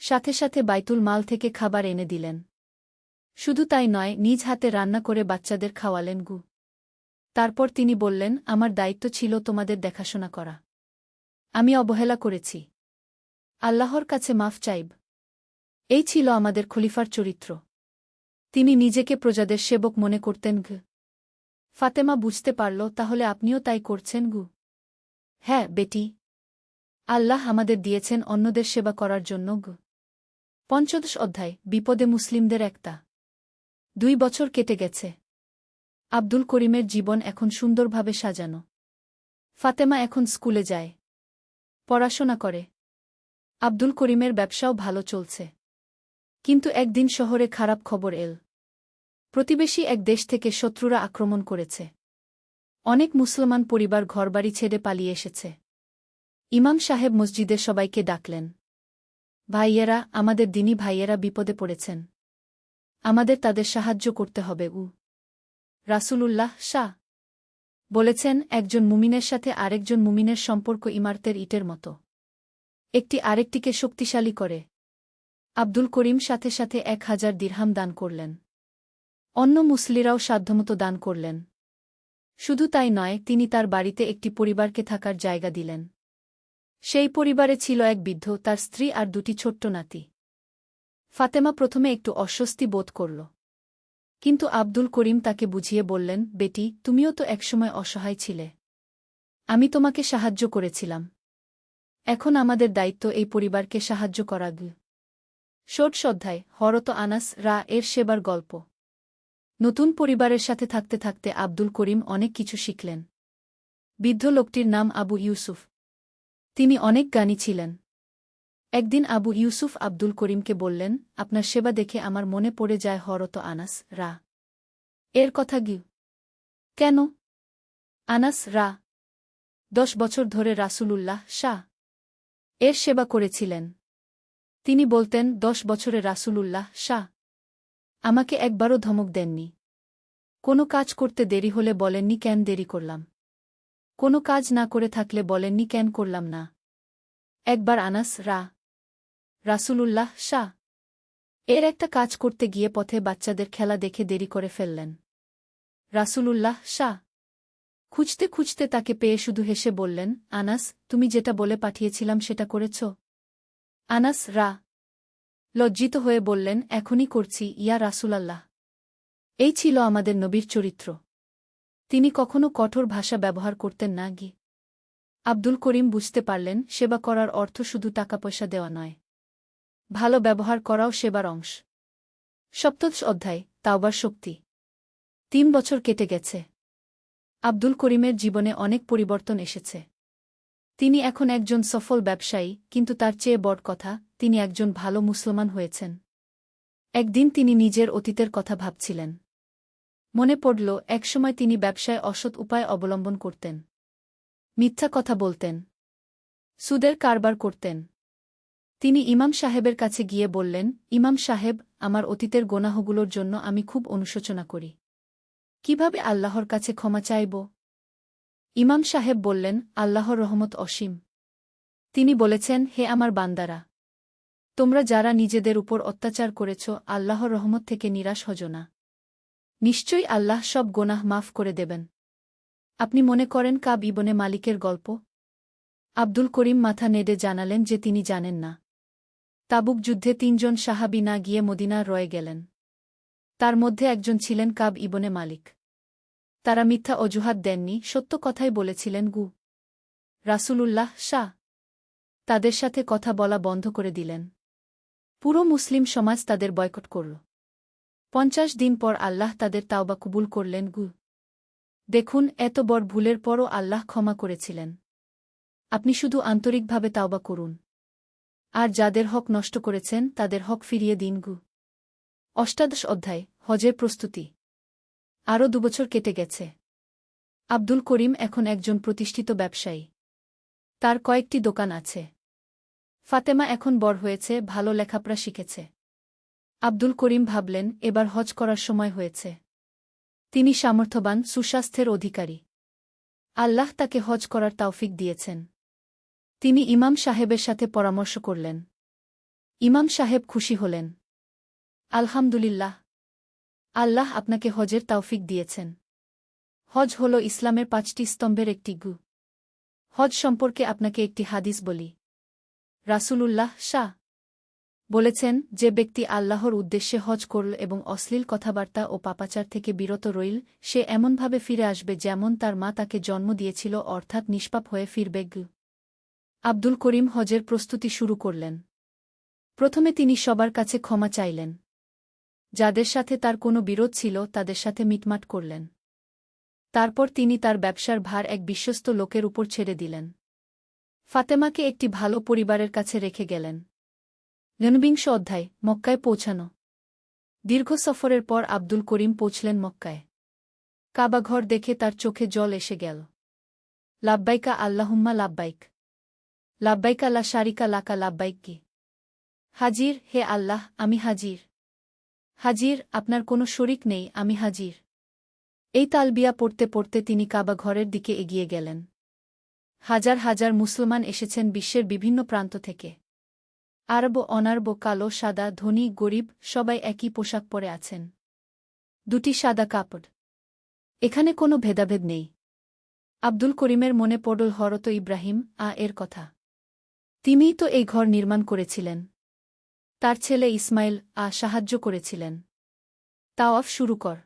সাথে সাথে বাইতুল মাল থেকে খাবার এনে দিলেন। শুধু তাই নয়, নিজ হাতে রান্না করে বাচ্চাদের খাওয়ালেন তারপর তিনি বললেন, আমার দায়িত্ব ছিল তোমাদের দেখাশোনা করা। আমি অবহেলা করেছি। আল্লাহর কাছে মাফ চাইব। এই ছিল আমাদের খলিফার চরিত্র। তিনি নিজেকে প্রজাদের সেবক মনে করতেন ফাতেমা বুঝতে পারল, তাহলে আপনিও তাই করছেন হ্যাঁ বেটি। আল্লাহ আমাদের দিয়েছেন অন্যদের সেবা করার জন্য পঞ্চদশ অধ্যায়, বিপদে মুসলিমদের একটা। 2 বছর কেটে গেছে। আব্দুল করিমের জীবন এখন সুন্দরভাবে সাজানো। ফাতেমা এখন স্কুলে যায়, পড়াশোনা করে। আব্দুল করিমের ব্যবসাও ভালো চলছে। কিন্তু একদিন শহরে খারাপ খবর এল। প্রতিবেশী এক দেশ থেকে শত্রুরা আক্রমণ করেছে। অনেক মুসলমান পরিবার ঘরবাড়ি ছেড়ে পালিয়ে এসেছে। ইমাম সাহেব মসজিদে সবাইকে ডাকলেন। ভাইয়েরা, আমাদের দিনী ভাইয়েরা বিপদে পড়েছেন। আমাদের তাদের সাহায্য করতে হবে রাসূলুল্লাহ বলেছেন, একজন মুমিনের সাথে আরেকজন মুমিনের সম্পর্ক ইমারতের ইটের মতো। একটি আরেকটিকে শক্তিশালী করে। আব্দুল করিম সাথে সাথে 1000 দিরহাম দান করলেন। অন্য মুসলিরাও সাধ্যমতো দান করলেন। শুধু তাই নয়, তিনি তার বাড়িতে একটি পরিবারকে থাকার জায়গা দিলেন। সেই পরিবারে ছিল এক বৃদ্ধ, তার স্ত্রী আর 2টি ছোট্ট নাতি। ফাতেমা প্রথমে একটু অস্বস্তি বোধ করল। কিন্তু আব্দুল করিম তাকে বুঝিয়ে বললেন, বেটি, তুমিও তো একসময় অসহায় ছিলে। আমি তোমাকে সাহায্য করেছিলাম। এখন আমাদের দায়িত্ব এই পরিবারকে সাহায্য করা ষোড়শ অধ্যায়, হরত আনাস এর সেবার গল্প। নতুন পরিবারের সাথে থাকতে থাকতে আব্দুল করিম অনেক কিছু শিখলেন। বৃদ্ধ লোকটির নাম আবু ইউসুফ। তিনি অনেক জ্ঞানী ছিলেন। একদিন আবু ইউসুফ আব্দুল করিমকে বললেন, আপনার সেবা দেখে আমার মনে পড়ে যায় হরত আনাস এর কথা গি কেন? আনাস 10 বছর ধরে রাসূলুল্লাহ এর সেবা করেছিলেন। তিনি বলতেন 10 বছরে রাসূলুল্লাহ আমাকে একবারও ধমক দেননি। কোনো কাজ করতে দেরি হলে বলেননি কেন দেরি করলাম। কোনো কাজ না করে থাকলে বলেননি কেন করলাম না। একবার আনাস রাসূলুল্লাহ এর একটা কাজ করতে গিয়ে পথে বাচ্চাদের খেলা দেখে দেরি করে ফেললেন। রাসূলুল্লাহ খুঁজতে খুঁজতে তাকে পেয়ে শুধু হেসে বললেন, আনাস, তুমি যেটা বলে পাঠিয়েছিলাম সেটা করেছ? আনাস লজ্জিত হয়ে বললেন, এখনই করছি ইয়া রাসূলাল্লাহ। এই ছিল আমাদের নবীর চরিত্র। তিনি কখনো কঠোর ভাষা ব্যবহার করতেন না। আব্দুল করিম বুঝতে পারলেন, সেবা করার অর্থ শুধু টাকা পয়সা দেওয়া নয়, ভালো ব্যবহার করাও সেবার অংশ। সপ্তদশ অধ্যায়, তাওবার শক্তি। 3 বছর কেটে গেছে। আব্দুল করিমের জীবনে অনেক পরিবর্তন এসেছে। তিনি এখন একজন সফল ব্যবসায়ী, কিন্তু তার চেয়ে বড় কথা, তিনি একজন ভালো মুসলমান হয়েছেন। একদিন তিনি নিজের অতীতের কথা ভাবছিলেন। মনে পড়ল, একসময় তিনি ব্যবসায় অসৎ উপায় অবলম্বন করতেন। মিথ্যা কথা বলতেন, সুদের কারবার করতেন। তিনি ইমাম সাহেবের কাছে গিয়ে বললেন, ইমাম সাহেব, আমার অতীতের গোনাহগুলোর জন্য আমি খুব অনুশোচনা করি। কিভাবে আল্লাহর কাছে ক্ষমা চাইব? ইমাম সাহেব বললেন, আল্লাহর রহমত অসীম। তিনি বলেছেন, হে আমার বান্দারা, তোমরা যারা নিজেদের উপর অত্যাচার করেছ, আল্লাহর রহমত থেকে নিরাশ হজ না। নিশ্চয়ই আল্লাহ সব গোনাহ মাফ করে দেবেন। আপনি মনে করেন কাব ইবনে মালিকের গল্প? আব্দুল করিম মাথা নেড়ে জানালেন যে তিনি জানেন না। তাবুক যুদ্ধে 3 জন সাহাবী না গিয়ে মদিনায় রয়ে গেলেন। তার মধ্যে একজন ছিলেন কাব ইবনে মালিক। তারা মিথ্যা অজুহাত দেননি, সত্য কথাই বলেছিলেন। রাসূলুল্লাহ তাদের সাথে কথা বলা বন্ধ করে দিলেন। পুরো মুসলিম সমাজ তাদের বয়কট করল। 50 দিন পর আল্লাহ তাদের তাওবা কবুল করলেন। দেখুন, এত বড় ভুলের পরও আল্লাহ ক্ষমা করেছিলেন। আপনি শুধু আন্তরিকভাবে তাওবা করুন, আর যাদের হক নষ্ট করেছেন তাদের হক ফিরিয়ে দিন। অষ্টাদশ অধ্যায়, হজের প্রস্তুতি। আরও 2 বছর কেটে গেছে। আব্দুল করিম এখন একজন প্রতিষ্ঠিত ব্যবসায়ী। তার কয়েকটি দোকান আছে। ফাতেমা এখন বড় হয়েছে, ভালো লেখাপড়া শিখেছে। আব্দুল করিম ভাবলেন, এবার হজ করার সময় হয়েছে। তিনি সামর্থ্যবান, সুস্বাস্থ্যের অধিকারী। আল্লাহ তাকে হজ করার তৌফিক দিয়েছেন। তিনি ইমাম সাহেবের সাথে পরামর্শ করলেন। ইমাম সাহেব খুশি হলেন। আলহামদুলিল্লাহ, আল্লাহ আপনাকে হজের তৌফিক দিয়েছেন। হজ হল ইসলামের 5টি স্তম্ভের একটি। হজ সম্পর্কে আপনাকে একটি হাদিস বলি। রাসূলুল্লাহ বলেছেন, যে ব্যক্তি আল্লাহর উদ্দেশ্যে হজ করল এবং অশ্লীল কথাবার্তা ও পাপাচার থেকে বিরত রইল, সে এমনভাবে ফিরে আসবে যেমন তার মা তাকে জন্ম দিয়েছিল, অর্থাৎ নিষ্পাপ হয়ে ফিরবে। আব্দুল করিম হজের প্রস্তুতি শুরু করলেন। প্রথমে তিনি সবার কাছে ক্ষমা চাইলেন। যাদের সাথে তার কোনো বিরোধ ছিল তাদের সাথে মিটমাট করলেন। তারপর তিনি তার ব্যবসার ভার এক বিশ্বস্ত লোকের উপর ছেড়ে দিলেন। ফাতেমাকে একটি ভালো পরিবারের কাছে রেখে গেলেন। 49 অধ্যায়, মক্কায় পৌঁছানো। দীর্ঘ সফরের পর আব্দুল করিম পৌঁছলেন মক্কায়। কাবাঘর দেখে তার চোখে জল এসে গেল। লাব্বাইকা আল্লাহুম্মা লাব্বাইক, লাব্বাইকা লা শারিকা লাকা লাব্বাইক। হাজির, হে আল্লাহ, আমি হাজির। হাজির, আপনার কোনো শরিক নেই, আমি হাজির। এই তালবিয়া পড়তে পড়তে তিনি কাবা ঘরের দিকে এগিয়ে গেলেন। হাজার হাজার মুসলমান এসেছেন বিশ্বের বিভিন্ন প্রান্ত থেকে। আরব, অনারব, কালো, সাদা, ধনী, গরিব, সবাই একই পোশাক পরে আছেন। 2টি সাদা কাপড়। এখানে কোনো ভেদাভেদ নেই। আব্দুল করিমের মনে পড়ল হযরত ইব্রাহিম এর কথা। তিনিই তো এই ঘর নির্মাণ করেছিলেন। তার ছেলে ইসমাইল সাহায্য করেছিলেন। তাওয়াফ শুরু কর।